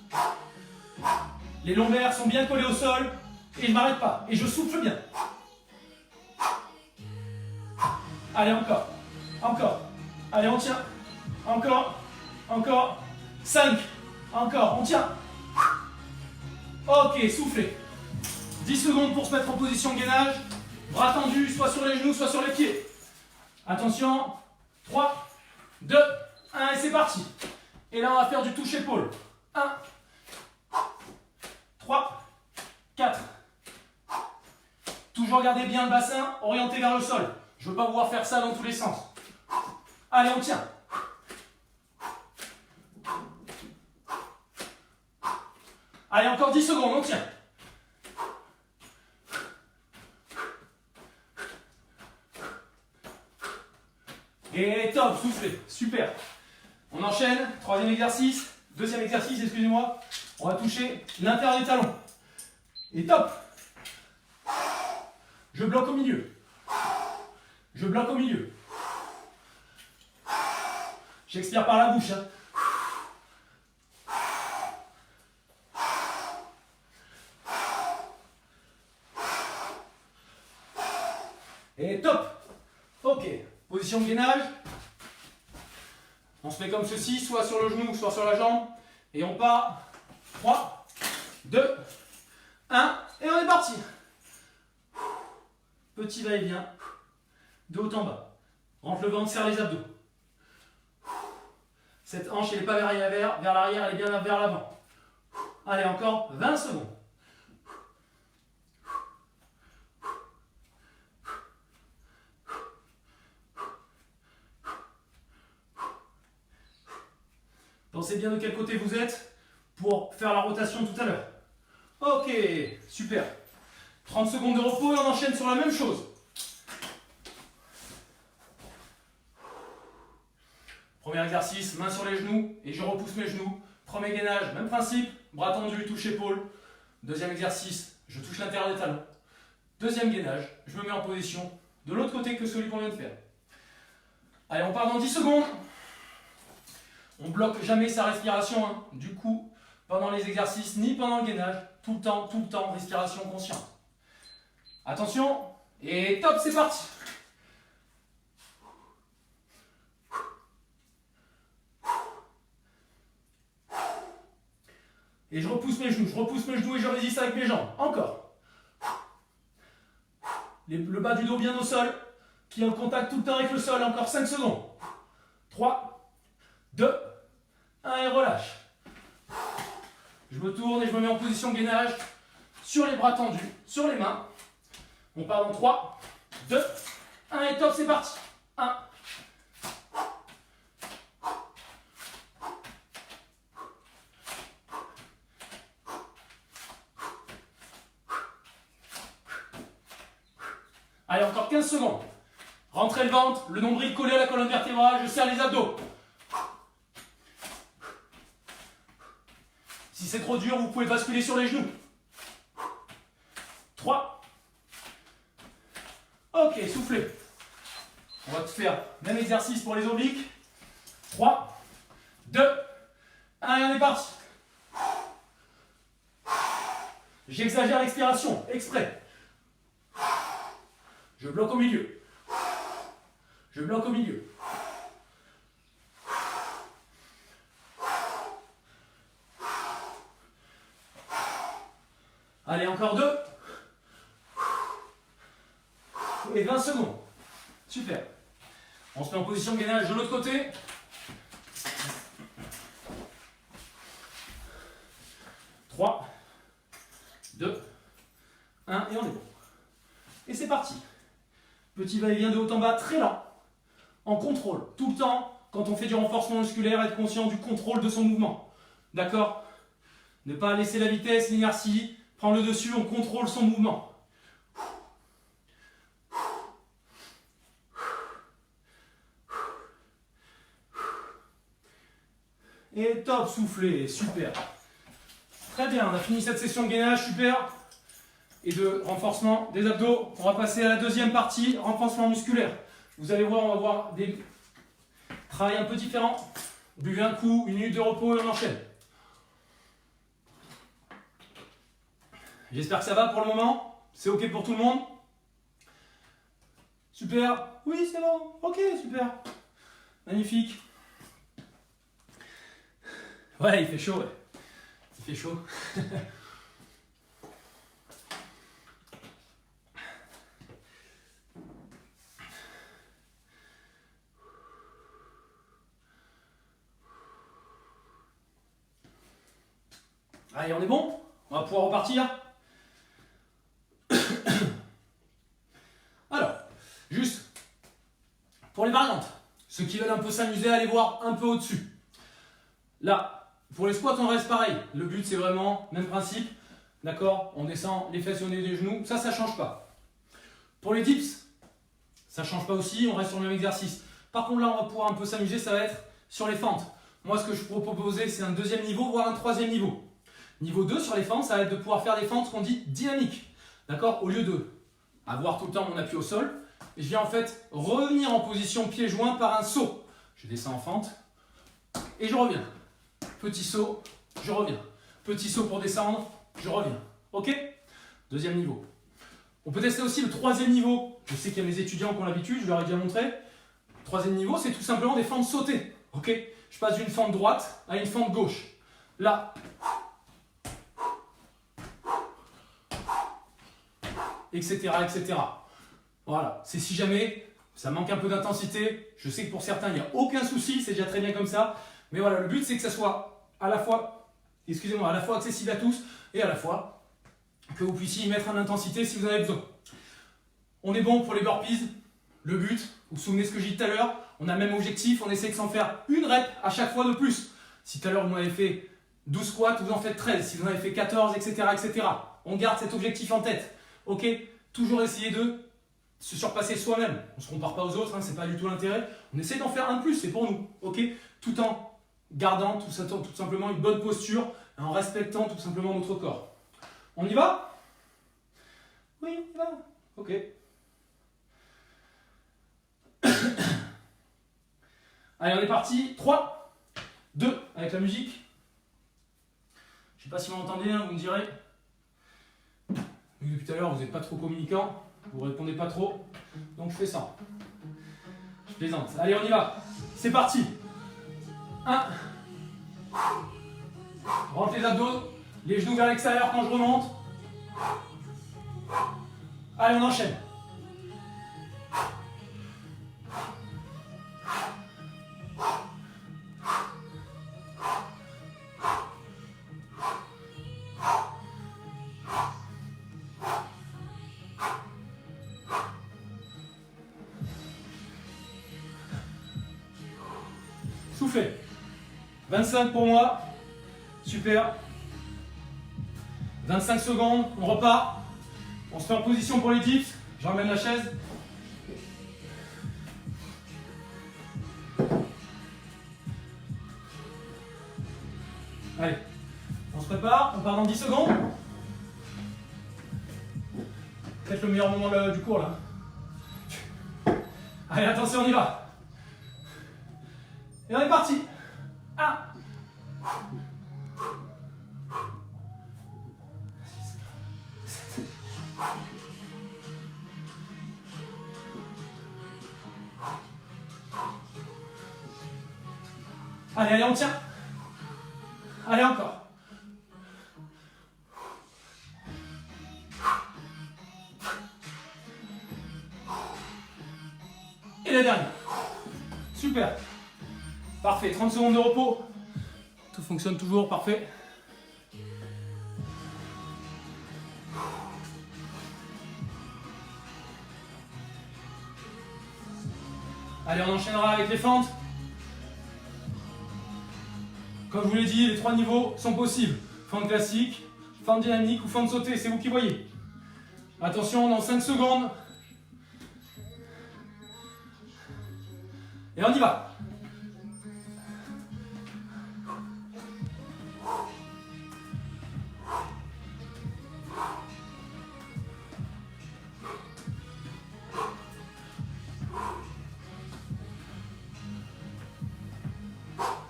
Les lombaires sont bien collés au sol. Et je ne m'arrête pas. Et je souffle bien. Allez, encore. Encore. Allez, on tient. Encore. Encore. 5. Encore. On tient. Ok, soufflez. 10 secondes pour se mettre en position gainage. Bras tendus, soit sur les genoux, soit sur les pieds. Attention. 3, 2, 1 et c'est parti. Et là, on va faire du touche-épaule. 1, 3, 4. Toujours garder bien le bassin, orienté vers le sol. Je ne veux pas pouvoir faire ça dans tous les sens. Allez, on tient. Allez, encore 10 secondes, on tient. Et top, soufflez, super. On enchaîne, troisième exercice, deuxième exercice, excusez-moi. On va toucher l'intérieur des talons. Et top. Je bloque au milieu. Je bloque au milieu. J'expire par la bouche. Hein. Et top. Ok. Position de gainage. On se met comme ceci, soit sur le genou, soit sur la jambe. Et on part. 3, 2, 1. Et on est parti. Petit va-et-vient. De haut en bas. Rentre le ventre, serre les abdos. Cette hanche, elle n'est pas vers l'arrière, elle est bien vers l'avant. Allez, encore 20 secondes. Pensez bien de quel côté vous êtes pour faire la rotation tout à l'heure. Ok, super. 30 secondes de repos et on enchaîne sur la même chose. Premier exercice, main sur les genoux et je repousse mes genoux. Premier gainage, même principe, bras tendus, touche épaule. Deuxième exercice, je touche l'intérieur des talons. Deuxième gainage, je me mets en position de l'autre côté que celui qu'on vient de faire. Allez, on part dans 10 secondes. On bloque jamais sa respiration, hein. Du coup, pendant les exercices, ni pendant le gainage, tout le temps, respiration consciente. Attention, et top, c'est parti. Et je repousse mes genoux et je résiste avec mes jambes. Encore. Le bas du dos bien au sol, qui est en contact tout le temps avec le sol. Encore 5 secondes. 3, 2, 1 et relâche. Je me tourne et je me mets en position gainage sur les bras tendus, sur les mains. On part dans 3, 2, 1 et top, c'est parti. 1. Allez, encore 15 secondes. Rentrez le ventre, le nombril collé à la colonne vertébrale, je serre les abdos. Si c'est trop dur, vous pouvez basculer sur les genoux. 3. Ok, soufflez. On va faire même exercice pour les obliques. 3, 2, 1 et on est parti. J'exagère l'expiration, exprès. Je bloque au milieu. Je bloque au milieu. Allez, encore 2. Et 20 secondes. Super. On se met en position de gainage de l'autre côté. Trois, 2, 1 et on est bon. Et c'est parti. Petit va-et-vient de haut en bas, très lent. En contrôle. Tout le temps, quand on fait du renforcement musculaire, être conscient du contrôle de son mouvement. D'accord? Ne pas laisser la vitesse, l'inertie prendre le dessus, on contrôle son mouvement. Et top, soufflez, super. Très bien, on a fini cette session de gainage, super. Et de renforcement des abdos. On va passer à la deuxième partie, renforcement musculaire. Vous allez voir, on va voir des travails un peu différents. Buvez un coup, 1 minute de repos et on enchaîne. J'espère que ça va pour le moment. C'est ok pour tout le monde? Super. Oui, c'est bon. Ok, super. Magnifique. Ouais, il fait chaud. Ouais. Il fait chaud. Allez, on est bon? On va pouvoir repartir. Alors, juste pour les variantes, ceux qui veulent un peu s'amuser, allez voir un peu au-dessus. Là, pour les squats, on reste pareil. Le but, c'est vraiment, même principe. D'accord? On descend les fesses au niveau des genoux. Ça ne change pas. Pour les dips, ça ne change pas aussi. On reste sur le même exercice. Par contre, là, on va pouvoir un peu s'amuser. Ça va être sur les fentes. Moi, ce que je peux proposer, c'est un deuxième niveau, voire un troisième niveau. Niveau 2, sur les fentes, ça va être de pouvoir faire des fentes qu'on dit dynamiques. D'accord? Au lieu de avoir tout le temps mon appui au sol, je viens en fait revenir en position pieds joints par un saut. Je descends en fente et je reviens. Petit saut, je reviens. Petit saut pour descendre, je reviens. Ok? Deuxième niveau. On peut tester aussi le troisième niveau. Je sais qu'il y a mes étudiants qui ont l'habitude, je leur ai déjà montré. Le troisième niveau, c'est tout simplement des fentes sautées. Ok? Je passe d'une fente droite à une fente gauche. Là. Etc. etc. Voilà. C'est si jamais ça manque un peu d'intensité. Je sais que pour certains, il n'y a aucun souci. C'est déjà très bien comme ça. Mais voilà, le but, c'est que ça soit à la fois, à la fois accessible à tous et à la fois que vous puissiez y mettre en intensité si vous en avez besoin. On est bon pour les burpees. Le but, vous vous souvenez ce que j'ai dit tout à l'heure, on a le même objectif, on essaie de s'en faire une rep à chaque fois de plus. Si tout à l'heure vous en avez fait 12 squats, vous en faites 13. Si vous en avez fait 14, etc., etc. On garde cet objectif en tête. Ok? Toujours essayer de se surpasser soi-même. On ne se compare pas aux autres, hein, c'est pas du tout l'intérêt. On essaie d'en faire un de plus, c'est pour nous. Ok? Tout en gardant tout simplement une bonne posture, en respectant tout simplement notre corps. On y va? Oui, on y va. Ok. Allez, on est parti. 3, 2, avec la musique. Je ne sais pas si vous m'entendez, hein, vous me direz. Depuis tout à l'heure, vous n'êtes pas trop communicant, vous ne répondez pas trop, donc je fais ça. Je plaisante. Allez, on y va. C'est parti. 1. Rentre les abdos, les genoux vers l'extérieur quand je remonte. Allez, on enchaîne. Soufflez. 25 pour moi. Super. 25 secondes, on repart. On se met en position pour les dips. Je ramène la chaise. Allez, on se prépare, on part dans 10 secondes. Peut-être le meilleur moment du cours là. Allez, attention, on y va. Et on est parti. 1. Allez, allez, on tient. Allez, encore. Et la dernière. Super. Parfait, 30 secondes de repos. Tout fonctionne toujours, parfait. Allez, on enchaînera avec les fentes. Comme je vous l'ai dit, les 3 niveaux sont possibles. Fente classique, fente dynamique ou fente sautée, c'est vous qui voyez. Attention, dans 5 secondes. Et on y va.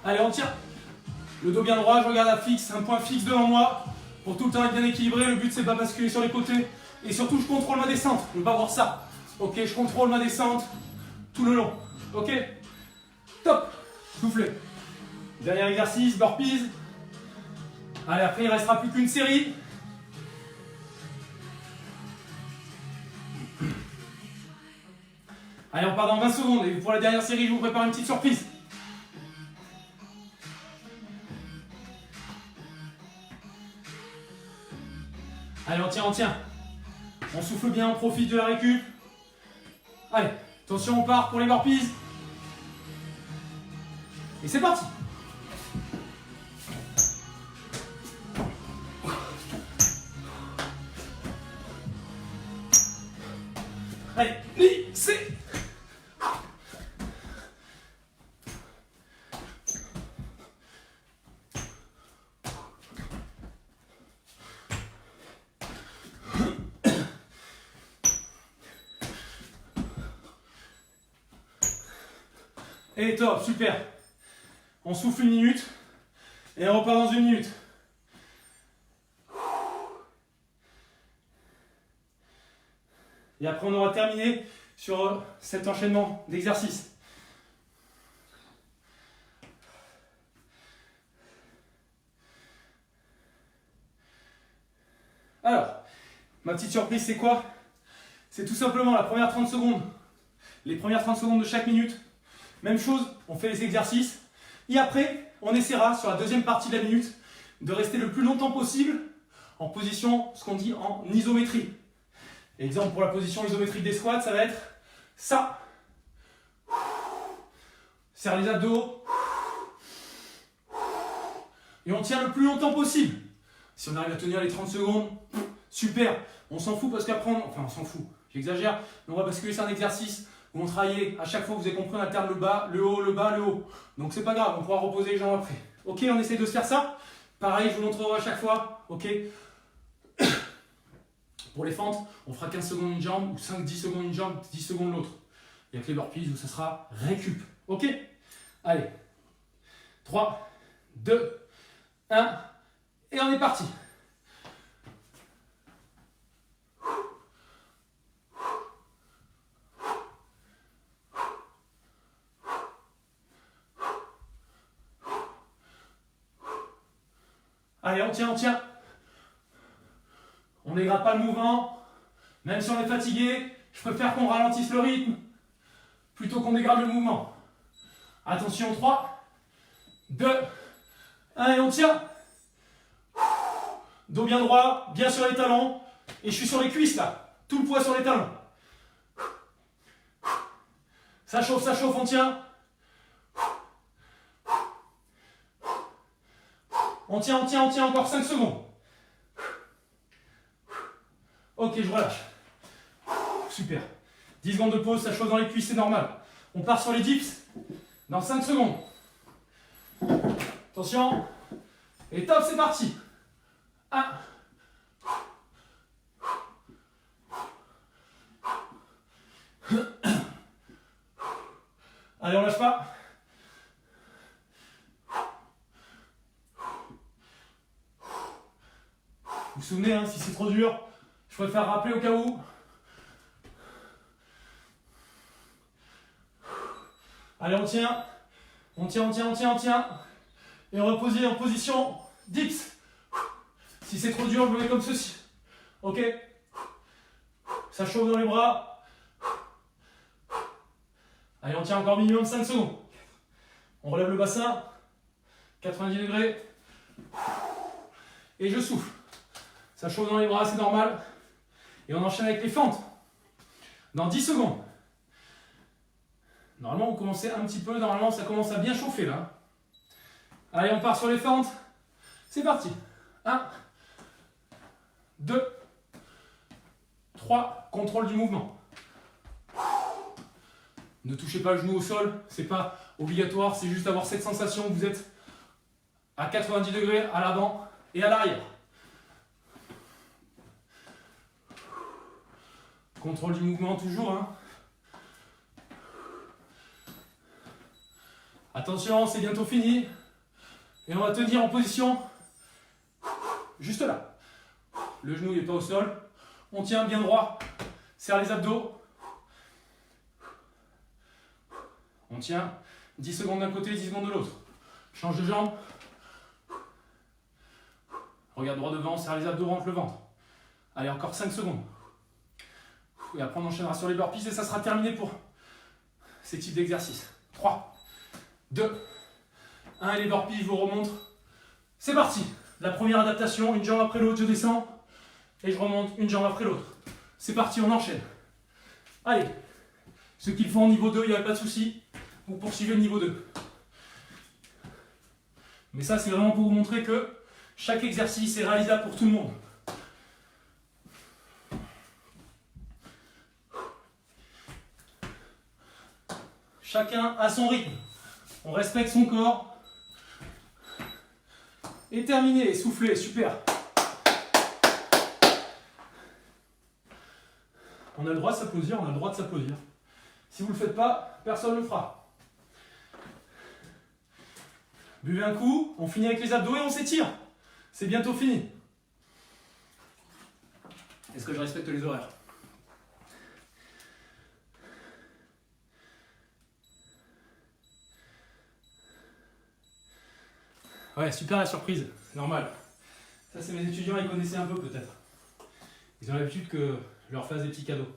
Allez, on tient. Le dos bien droit, je regarde à fixe, un point fixe devant moi. Pour tout le temps être bien équilibré, le but c'est pas basculer sur les côtés. Et surtout, je contrôle ma descente. Je ne veux pas voir ça. Ok, je contrôle ma descente tout le long. Ok? Top. Soufflez. Dernier exercice, burpees. Allez, après il ne restera plus qu'une série. Allez, on part dans 20 secondes. Et pour la dernière série, je vous prépare une petite surprise. Allez, on tient, on tient. On souffle bien, on profite de la récup. Allez, attention, on part pour les burpees. Et c'est parti. Allez, lissez. Et top, super. On souffle 1 minute et on repart dans 1 minute. Et après, on aura terminé sur cet enchaînement d'exercices. Alors, ma petite surprise, c'est quoi? C'est tout simplement la première 30 secondes. Les premières 30 secondes de chaque minute. Même chose, on fait les exercices. Et après, on essaiera sur la deuxième partie de la minute de rester le plus longtemps possible en position, ce qu'on dit en isométrie. Exemple pour la position isométrique des squats, ça va être ça. Serre les abdos. Et on tient le plus longtemps possible. Si on arrive à tenir les 30 secondes, super. On s'en fout parce qu'après, enfin on s'en fout, j'exagère, mais on va basculer sur un exercice où on travaille à chaque fois, vous avez compris, on alterne le bas, le haut, le bas, le haut. Donc c'est pas grave, on pourra reposer les jambes après. Ok, on essaie de se faire ça. Pareil, je vous montrerai à chaque fois. Ok. Pour les fentes, on fera 15 secondes une jambe, ou 5-10 secondes une jambe, 10 secondes l'autre. Il n'y a que les burpees où ça sera récup. Ok. Allez. 3, 2, 1, et on est parti. Allez, on tient, on tient. On ne dégrade pas le mouvement. Même si on est fatigué, je préfère qu'on ralentisse le rythme plutôt qu'on dégrade le mouvement. Attention, 3, 2, 1 et on tient. Dos bien droit, bien sur les talons. Et je suis sur les cuisses là. Tout le poids sur les talons. Ça chauffe, on tient. On tient encore 5 secondes. Ok, je relâche. Super. 10 secondes de pause, ça chauffe dans les cuisses, c'est normal. On part sur les dips dans 5 secondes. Attention. Et top, c'est parti. 1. Allez, on lâche pas. Vous vous souvenez, hein, si c'est trop dur, je préfère rappeler au cas où. Allez, on tient. On tient. Et on repose en position dips. Si c'est trop dur, je le mets comme ceci. Ok? Ça chauffe dans les bras. Allez, on tient encore minimum 5 secondes. On relève le bassin. 90 degrés. Et je souffle. Ça chauffe dans les bras, c'est normal. Et on enchaîne avec les fentes. Dans 10 secondes. Normalement, vous commencez un petit peu. Normalement, ça commence à bien chauffer là. Allez, on part sur les fentes. C'est parti. 1, 2, 3. Contrôle du mouvement. Ne touchez pas le genou au sol. C'est pas obligatoire. C'est juste avoir cette sensation que vous êtes à 90 degrés à l'avant et à l'arrière. Contrôle du mouvement toujours. Hein. Attention, c'est bientôt fini. Et on va tenir en position juste là. Le genou n'est pas au sol. On tient bien droit. Serre les abdos. On tient 10 secondes d'un côté, 10 secondes de l'autre. Change de jambe. Regarde droit devant, serre les abdos, rentre le ventre. Allez, encore 5 secondes. Et après on enchaînera sur les burpees et ça sera terminé pour ces types d'exercices. 3, 2, 1 et les burpees, je vous remontre. C'est parti. La première adaptation, une jambe après l'autre, je descends et je remonte une jambe après l'autre. C'est parti, on enchaîne. Allez, ceux qui le font au niveau 2, il n'y a pas de souci. Vous poursuivez le niveau 2. Mais ça, c'est vraiment pour vous montrer que chaque exercice est réalisable pour tout le monde. Chacun à son rythme. On respecte son corps. Et terminé, soufflez, super. On a le droit de s'applaudir, on a le droit de s'applaudir. Si vous ne le faites pas, personne ne le fera. Buvez un coup, on finit avec les abdos et on s'étire. C'est bientôt fini. Est-ce que je respecte les horaires? Ouais, super la surprise, c'est normal. Ça, c'est mes étudiants, ils connaissaient un peu peut-être. Ils ont l'habitude que je leur fasse des petits cadeaux.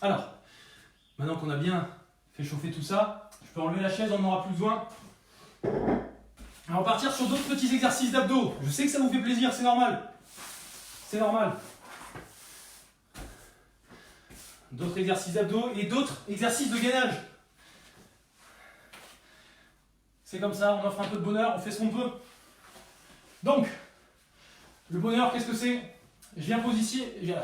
Alors, maintenant qu'on a bien fait chauffer tout ça, je peux enlever la chaise, on n'en aura plus besoin. On va partir sur d'autres petits exercices d'abdos. Je sais que ça vous fait plaisir, c'est normal. C'est normal. D'autres exercices d'abdos et d'autres exercices de gainage. C'est comme ça, on offre un peu de bonheur, on fait ce qu'on peut. Donc, le bonheur, qu'est-ce que c'est? Je viens positionner,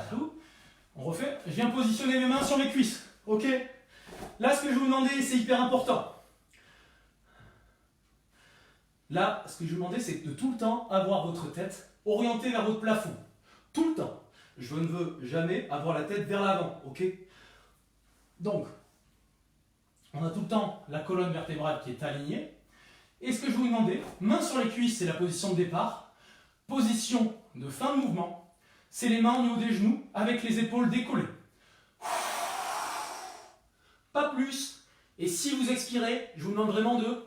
on refait, je viens positionner mes mains sur mes cuisses, ok? Là, ce que je vais vous demander, c'est hyper important. Là, ce que je vais vous demander, c'est de tout le temps avoir votre tête orientée vers votre plafond. Tout le temps. Je ne veux jamais avoir la tête vers l'avant, ok? Donc, on a tout le temps la colonne vertébrale qui est alignée. Et ce que je vais vous demander, main sur les cuisses, c'est la position de départ. Position de fin de mouvement, c'est les mains au niveau des genoux avec les épaules décollées. Pas plus. Et si vous expirez, je vous demande vraiment de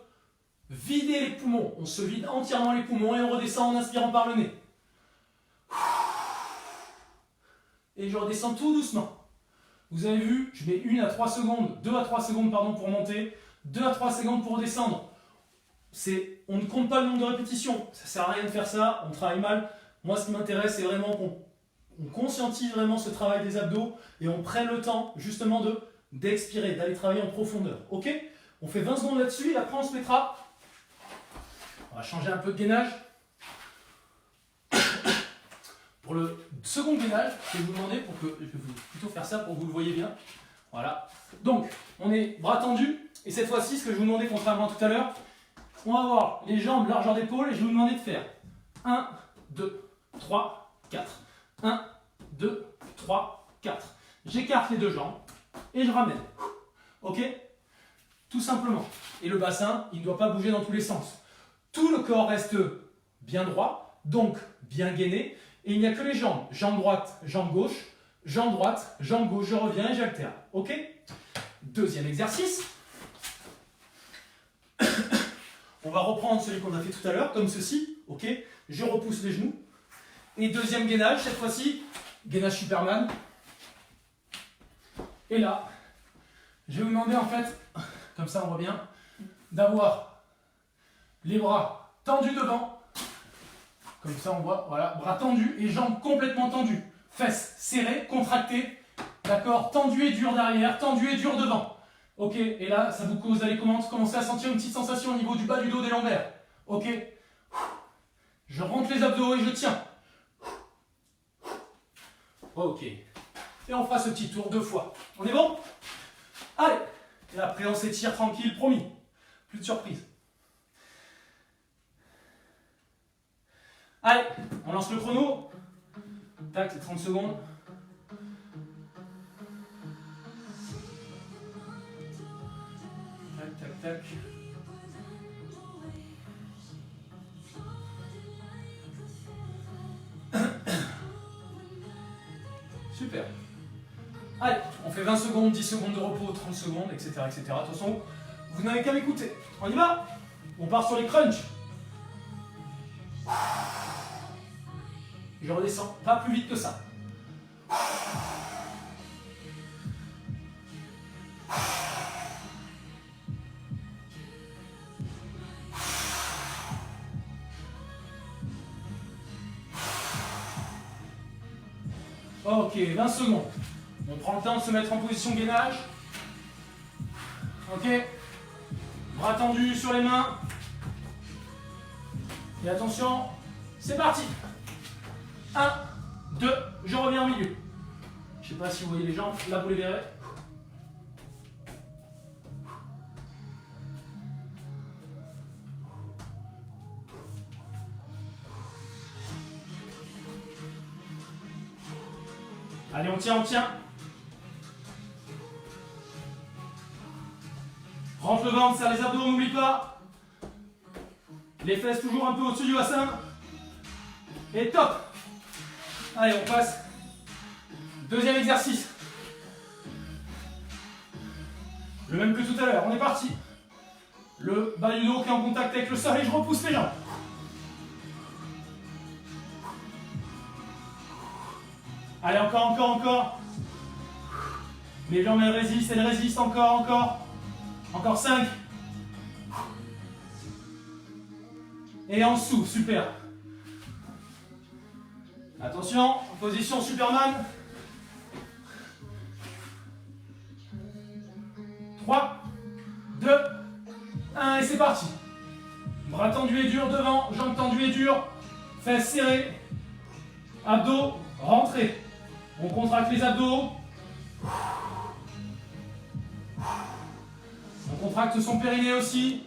vider les poumons. On se vide entièrement les poumons et on redescend en inspirant par le nez. Et je redescends tout doucement. Vous avez vu, je mets 1 à 3 secondes, 2 à 3 secondes pardon, pour monter, 2 à 3 secondes pour redescendre. On ne compte pas le nombre de répétitions, ça ne sert à rien de faire ça, on travaille mal. Moi, ce qui m'intéresse, c'est vraiment qu'on conscientise vraiment ce travail des abdos et on prenne le temps justement d'expirer, d'aller travailler en profondeur. Ok? On fait 20 secondes là-dessus et après on se mettra. On va changer un peu de gainage. Pour le second gainage, je vais vous demander, je vais plutôt faire ça pour que vous le voyez bien. Voilà. Donc, on est bras tendus et cette fois-ci, ce que je vais vous demander, contrairement à tout à l'heure, on va avoir les jambes largeur d'épaule et je vais vous demander de faire 1, 2, 3, 4. 1, 2, 3, 4. J'écarte les deux jambes et je ramène. Ok? Tout simplement. Et le bassin, il ne doit pas bouger dans tous les sens. Tout le corps reste bien droit, donc bien gainé. Et il n'y a que les jambes. Jambe droite, jambe gauche, jambe droite, jambe gauche. Je reviens et j'alterne. Ok? Deuxième exercice. On va reprendre celui qu'on a fait tout à l'heure, comme ceci. Ok? Je repousse les genoux. Et deuxième gainage, cette fois-ci, gainage Superman. Et là, je vais vous demander en fait, comme ça on voit bien, d'avoir les bras tendus devant. Comme ça on voit, voilà, bras tendus et jambes complètement tendues. Fesses serrées, contractées, d'accord? Tendues et dures derrière, tendues et dures devant. Ok, et là, ça vous cause d'aller commencer à sentir une petite sensation au niveau du bas du dos des lombaires. Ok? Je rentre les abdos et je tiens. Ok. Et on fera ce petit tour 2 fois. On est bon? Allez. Et après, on s'étire tranquille, promis. Plus de surprise. Allez, on lance le chrono. Tac, c'est 30 secondes. Tac, tac, tac. Super. Allez, on fait 20 secondes, 10 secondes de repos, 30 secondes, etc. etc. De toute façon, vous n'avez qu'à m'écouter. On y va? On part sur les crunchs. Je redescends pas plus vite que ça. Ok, 20 secondes. On prend le temps de se mettre en position gainage. Ok. Bras tendus sur les mains. Et attention, c'est parti. 1, 2, je reviens au milieu. Je ne sais pas si vous voyez les jambes, là vous les verrez. Allez, on tient, on tient. Rentre le ventre, serre les abdos, n'oublie pas. Les fesses toujours un peu au-dessus du bassin. Et top. Allez, on passe. Deuxième exercice. Le même que tout à l'heure, on est parti. Le bas du dos qui est en contact avec le sol et je repousse les jambes. Allez, encore, encore, encore. Les jambes, elles résistent, encore, encore. Encore 5. Et en dessous, super. Attention, position Superman. 3, 2, 1 et c'est parti. Bras tendus et durs devant, jambes tendues et dures. Fesses serrées. Abdos, rentrez. On contracte les abdos. On contracte son périnée aussi.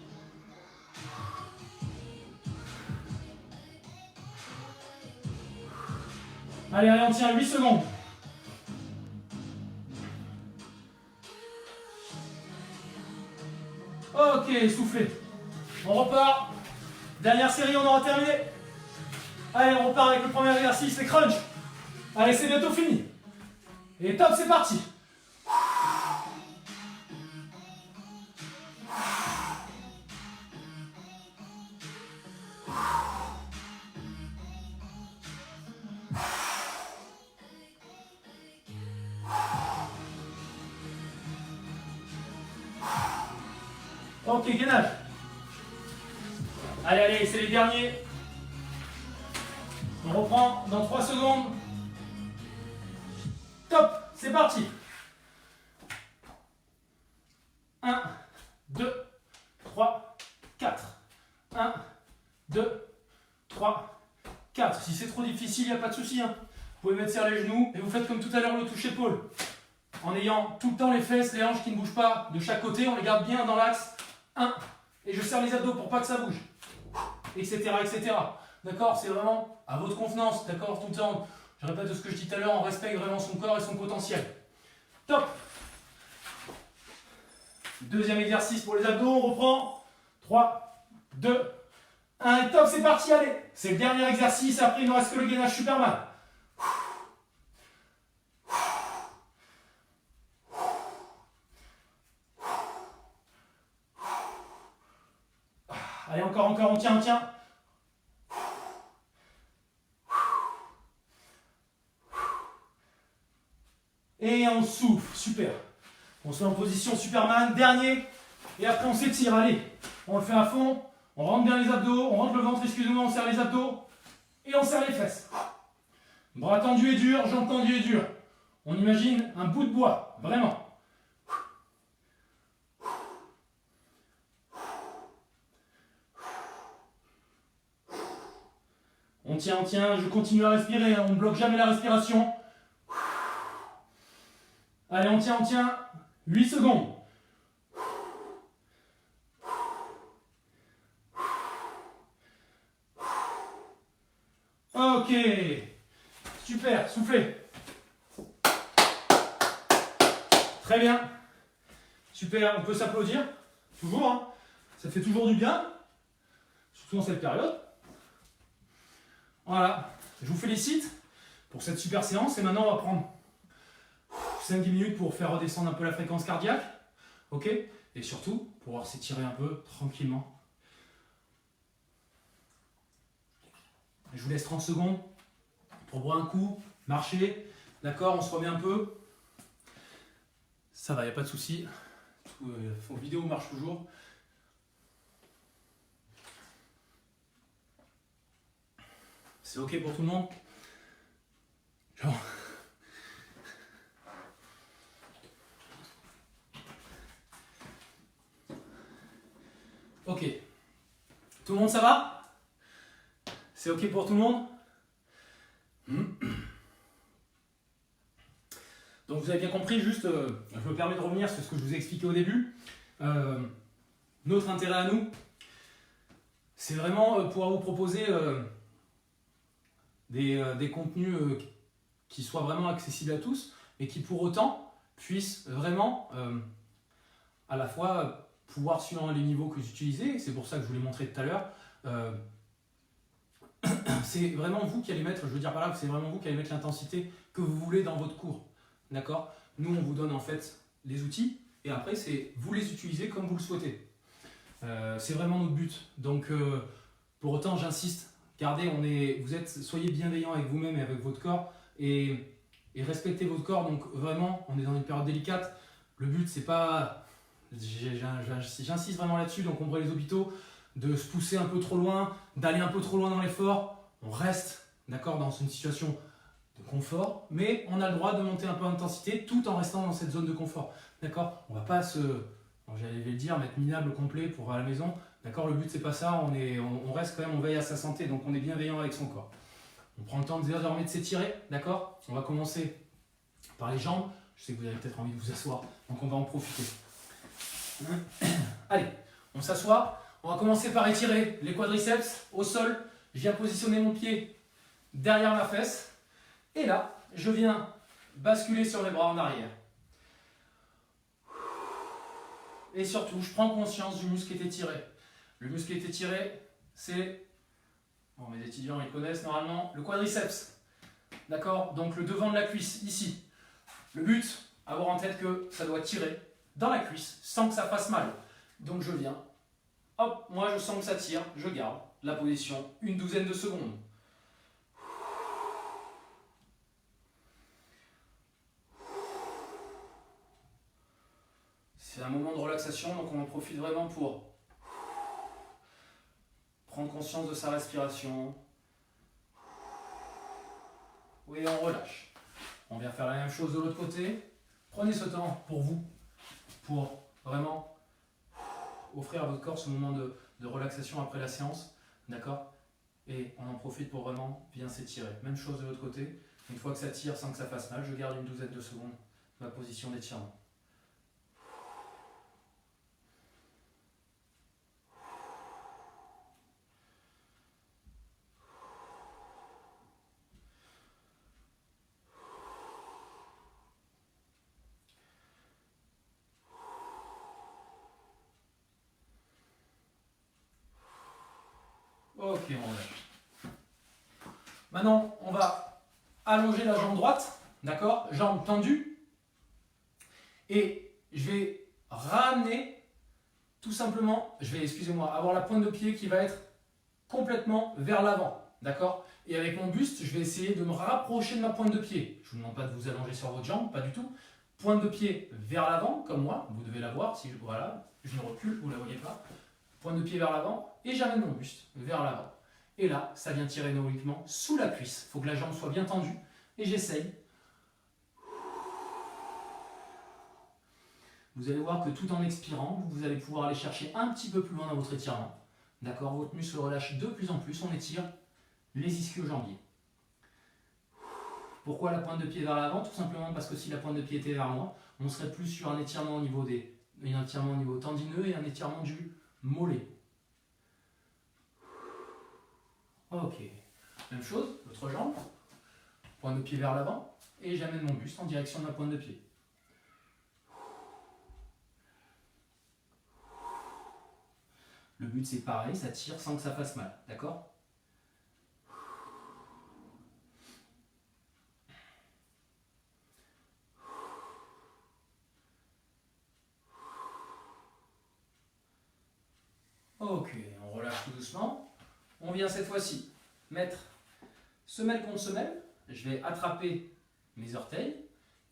Allez, allez, on tient 8 secondes. Ok, soufflez. On repart. Dernière série, on aura terminé. Allez, on repart avec le premier exercice, les crunchs. Allez, c'est bientôt fini. Et top, c'est parti. Ok, gainage. Allez, allez, c'est les derniers. On reprend dans 3 secondes. Top, c'est parti. 1, 2, 3, 4. 1, 2, 3, 4. Si c'est trop difficile, il n'y a pas de souci. Vous pouvez mettre sur les genoux et vous faites comme tout à l'heure le toucher-épaule. En ayant tout le temps les fesses, les hanches qui ne bougent pas de chaque côté, on les garde bien dans l'axe. 1. Et je serre les abdos pour pas que ça bouge. Etc. etc. D'accord? C'est vraiment à votre convenance. D'accord? Tout le temps. Je répète ce que je dis tout à l'heure, on respecte vraiment son corps et son potentiel. Top! Deuxième exercice pour les abdos, on reprend. 3, 2, 1 et top, c'est parti, allez! C'est le dernier exercice, après il ne reste que le gainage Superman. Allez, encore, on tient, on tient. Et on souffle, super. On se met en position Superman, dernier. Et après on s'étire, allez. On le fait à fond. On rentre bien les abdos, on rentre le ventre, excusez-moi, on serre les abdos. Et on serre les fesses. Bras tendus et durs, jambes tendues et dures. On imagine un bout de bois, vraiment. On tient, je continue à respirer, on ne bloque jamais la respiration. Allez, on tient. 8 secondes. Ok. Super, soufflez. Très bien. Super, on peut s'applaudir. Toujours, hein. Ça fait toujours du bien. Surtout en cette période. Voilà. Je vous félicite pour cette super séance. Et maintenant, on va prendre 5-10 minutes pour faire redescendre un peu la fréquence cardiaque. Ok? Et surtout, pouvoir s'étirer un peu tranquillement. Je vous laisse 30 secondes pour boire un coup, marcher. D'accord? On se remet un peu. Ça va, il n'y a pas de souci. Vos vidéos marchent toujours. C'est ok pour tout le monde? Genre. Ok. Tout le monde, ça va? C'est ok pour tout le monde? Donc vous avez bien compris, juste, je me permets de revenir sur ce que je vous ai expliqué au début. Notre intérêt à nous, c'est vraiment pouvoir vous proposer des contenus qui soient vraiment accessibles à tous, et qui pour autant puissent vraiment à la fois pouvoir suivre les niveaux que vous utilisez. C'est pour ça que je vous l'ai montré tout à l'heure. C'est vraiment vous qui allez mettre, je veux dire par là que c'est vraiment vous qui allez mettre l'intensité que vous voulez dans votre cours. D'accord? Nous, on vous donne en fait les outils, et après, c'est vous les utilisez comme vous le souhaitez. C'est vraiment notre but. Donc, pour autant, j'insiste, gardez, soyez bienveillants avec vous-même et avec votre corps, et respectez votre corps. Donc, vraiment, on est dans une période délicate. Le but, c'est pas, j'insiste vraiment là-dessus, d'encombrer les hôpitaux, de se pousser un peu trop loin, d'aller un peu trop loin dans l'effort. On reste, d'accord, dans une situation de confort, mais on a le droit de monter un peu d'intensité tout en restant dans cette zone de confort. D'accord? On va pas j'allais le dire, mettre minable complet pour à la maison. D'accord, le but c'est pas ça, on reste quand même, on veille à sa santé, donc on est bienveillant avec son corps. On prend le temps désormais de s'étirer, d'accord? On va commencer par les jambes. Je sais que vous avez peut-être envie de vous asseoir, donc on va en profiter. Allez, on s'assoit. On va commencer par étirer les quadriceps au sol. Je viens positionner mon pied derrière ma fesse. Et là, je viens basculer sur les bras en arrière. Et surtout, je prends conscience du muscle qui est étiré. Le muscle qui est étiré, c'est, bon, mes étudiants ils connaissent normalement, le quadriceps. D'accord? Donc le devant de la cuisse, ici. Le but, avoir en tête que ça doit tirer dans la cuisse sans que ça fasse mal. Donc je viens, hop, moi je sens que ça tire, je garde la position une douzaine de secondes. C'est un moment de relaxation, donc on en profite vraiment pour prendre conscience de sa respiration. Oui, on relâche. On vient faire la même chose de l'autre côté. Prenez ce temps pour vous, pour vraiment offrir à votre corps ce moment de relaxation après la séance. D'accord? Et on en profite pour vraiment bien s'étirer. Même chose de l'autre côté. Une fois que ça tire sans que ça fasse mal, je garde une douzaine de secondes ma position d'étirement. Ok, on relâche. Maintenant, on va allonger la jambe droite, d'accord? Jambe tendue. Et je vais ramener, tout simplement, excusez-moi, avoir la pointe de pied qui va être complètement vers l'avant, d'accord? Et avec mon buste, je vais essayer de me rapprocher de ma pointe de pied. Je ne vous demande pas de vous allonger sur votre jambe, pas du tout. Pointe de pied vers l'avant, comme moi, vous devez la voir, voilà, je me recule, vous ne la voyez pas. Pointe de pied vers l'avant, et j'amène mon buste vers l'avant. Et là, ça vient tirer néuriquement sous la cuisse. Il faut que la jambe soit bien tendue, et j'essaye. Vous allez voir que tout en expirant, vous allez pouvoir aller chercher un petit peu plus loin dans votre étirement. D'accord? Votre muscle relâche de plus en plus, on étire les ischio-jambiers. Pourquoi la pointe de pied vers l'avant? Tout simplement parce que si la pointe de pied était vers moi, on serait plus sur un étirement au niveau tendineux et un étirement du mollet. Ok. Même chose, l'autre jambe. Pointe de pied vers l'avant et j'amène mon buste en direction de ma pointe de pied. Le but c'est pareil, ça tire sans que ça fasse mal, d'accord? Ok, on relâche tout doucement. On vient cette fois-ci mettre semelle contre semelle. Je vais attraper mes orteils.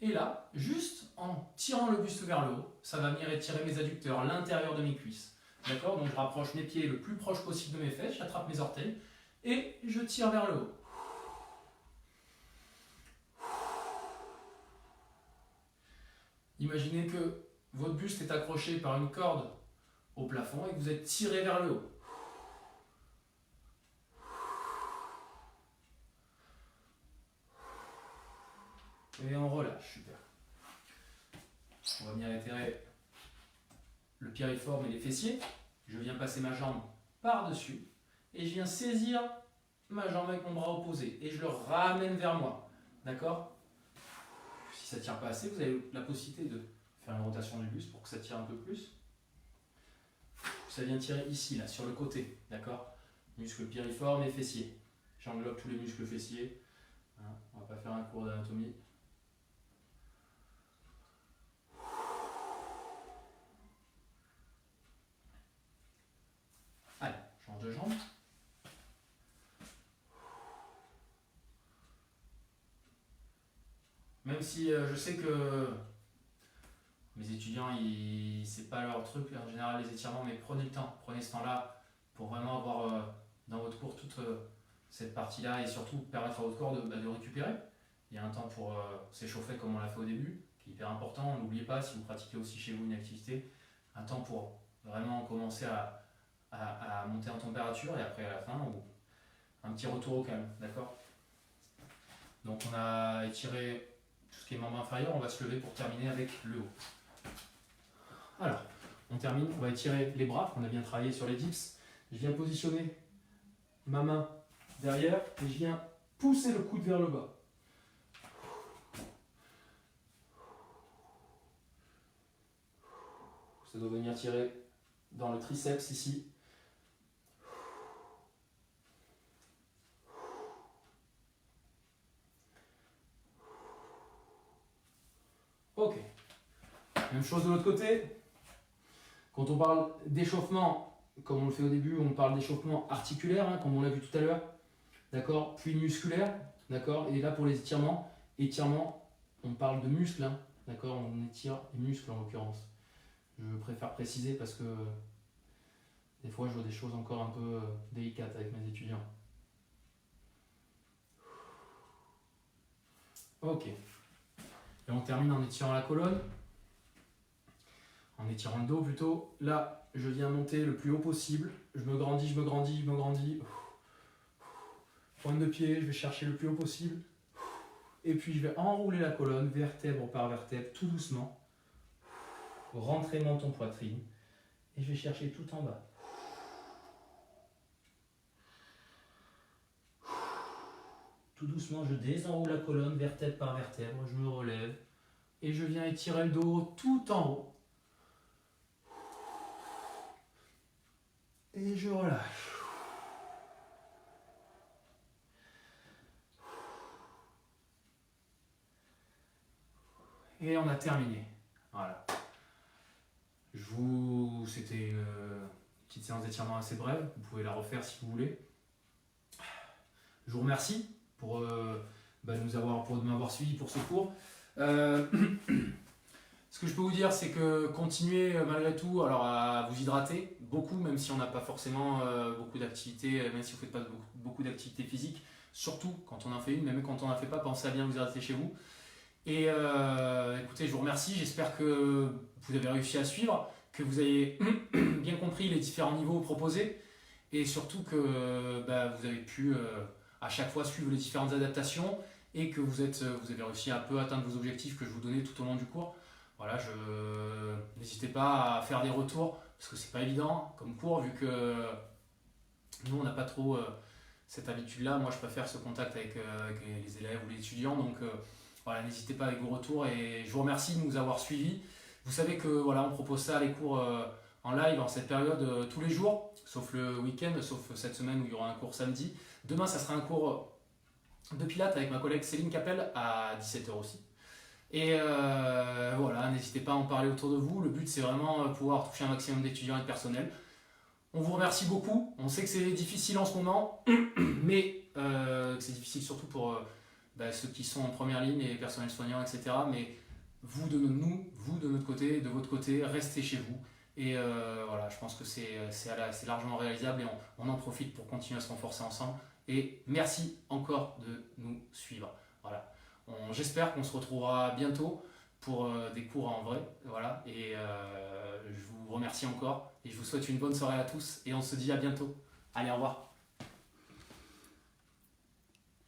Et là, juste en tirant le buste vers le haut, ça va venir étirer mes adducteurs, l'intérieur de mes cuisses. D'accord? Donc je rapproche mes pieds le plus proche possible de mes fesses, j'attrape mes orteils et je tire vers le haut. Imaginez que votre buste est accroché par une corde au plafond et que vous êtes tiré vers le haut. Et on relâche, super. On va venir étirer le piriforme et les fessiers. Je viens passer ma jambe par-dessus et je viens saisir ma jambe avec mon bras opposé et je le ramène vers moi. D'accord? Si ça ne tire pas assez, vous avez la possibilité de faire une rotation du buste pour que ça tire un peu plus. Ça vient tirer ici, là, sur le côté. D'accord? Muscle piriforme et fessier. J'englobe tous les muscles fessiers. Hein, on ne va pas faire un cours d'anatomie. Allez, change de jambe. Même si je sais que mes étudiants, c'est pas leur truc en général les étirements, mais prenez le temps, prenez ce temps-là pour vraiment avoir dans votre cours toute cette partie-là et surtout permettre à votre corps de récupérer. Il y a un temps pour s'échauffer comme on l'a fait au début, qui est hyper important. N'oubliez pas, si vous pratiquez aussi chez vous une activité, un temps pour vraiment commencer à monter en température et après à la fin, un petit retour au calme, d'accord? Donc on a étiré tout ce qui est membre inférieur, on va se lever pour terminer avec le haut. Alors, on termine, on va étirer les bras, on a bien travaillé sur les dips. Je viens positionner ma main derrière et je viens pousser le coude vers le bas. Ça doit venir tirer dans le triceps ici. Ok. Même chose de l'autre côté. Quand on parle d'échauffement, comme on le fait au début, on parle d'échauffement articulaire, hein, comme on l'a vu tout à l'heure. D'accord? Puis musculaire. D'accord? Et là pour les étirements, on parle de muscles. Hein, d'accord? On étire les muscles en l'occurrence. Je préfère préciser parce que des fois je vois des choses encore un peu délicates avec mes étudiants. Ok. Et on termine en étirant la colonne. En étirant le dos plutôt. Là, je viens monter le plus haut possible. Je me grandis, je me grandis, je me grandis. Pointe de pied, je vais chercher le plus haut possible. Et puis je vais enrouler la colonne, vertèbre par vertèbre, tout doucement. Rentrer menton poitrine. Et je vais chercher tout en bas. Tout doucement, je désenroule la colonne, vertèbre par vertèbre. Je me relève. Et je viens étirer le dos tout en haut. Et je relâche. Et on a terminé. Voilà. C'était une petite séance d'étirement assez brève. Vous pouvez la refaire si vous voulez. Je vous remercie pour m'avoir suivi pour ce cours. Ce que je peux vous dire, c'est que continuez malgré tout alors, à vous hydrater beaucoup, même si on n'a pas forcément beaucoup d'activités, même si vous ne faites pas beaucoup d'activités physiques, surtout quand on en fait une, même quand on n'en fait pas, pensez à bien vous hydrater chez vous. Et écoutez, je vous remercie, j'espère que vous avez réussi à suivre, que vous avez bien compris les différents niveaux proposés et surtout que vous avez pu à chaque fois suivre les différentes adaptations et que vous avez réussi à un peu atteindre vos objectifs que je vous donnais tout au long du cours. Voilà, n'hésitez pas à faire des retours parce que c'est pas évident comme cours vu que nous on n'a pas trop cette habitude-là. Moi je préfère ce contact avec les élèves ou les étudiants, donc voilà, n'hésitez pas avec vos retours et je vous remercie de nous avoir suivis. Vous savez que voilà, on propose ça les cours en live en cette période tous les jours, sauf le week-end, sauf cette semaine où il y aura un cours samedi. Demain ça sera un cours de pilates avec ma collègue Céline Capel à 17h aussi. Et voilà, n'hésitez pas à en parler autour de vous. Le but, c'est vraiment pouvoir toucher un maximum d'étudiants et de personnel. On vous remercie beaucoup. On sait que c'est difficile en ce moment, mais c'est difficile surtout pour ceux qui sont en première ligne, les personnels soignants, etc. Mais vous, de notre côté, de votre côté, restez chez vous. Et voilà, je pense que c'est largement réalisable et on en profite pour continuer à se renforcer ensemble. Et merci encore de nous suivre. Voilà. J'espère qu'on se retrouvera bientôt pour des cours en vrai. Voilà. Et je vous remercie encore et je vous souhaite une bonne soirée à tous et on se dit à bientôt. Allez, au revoir.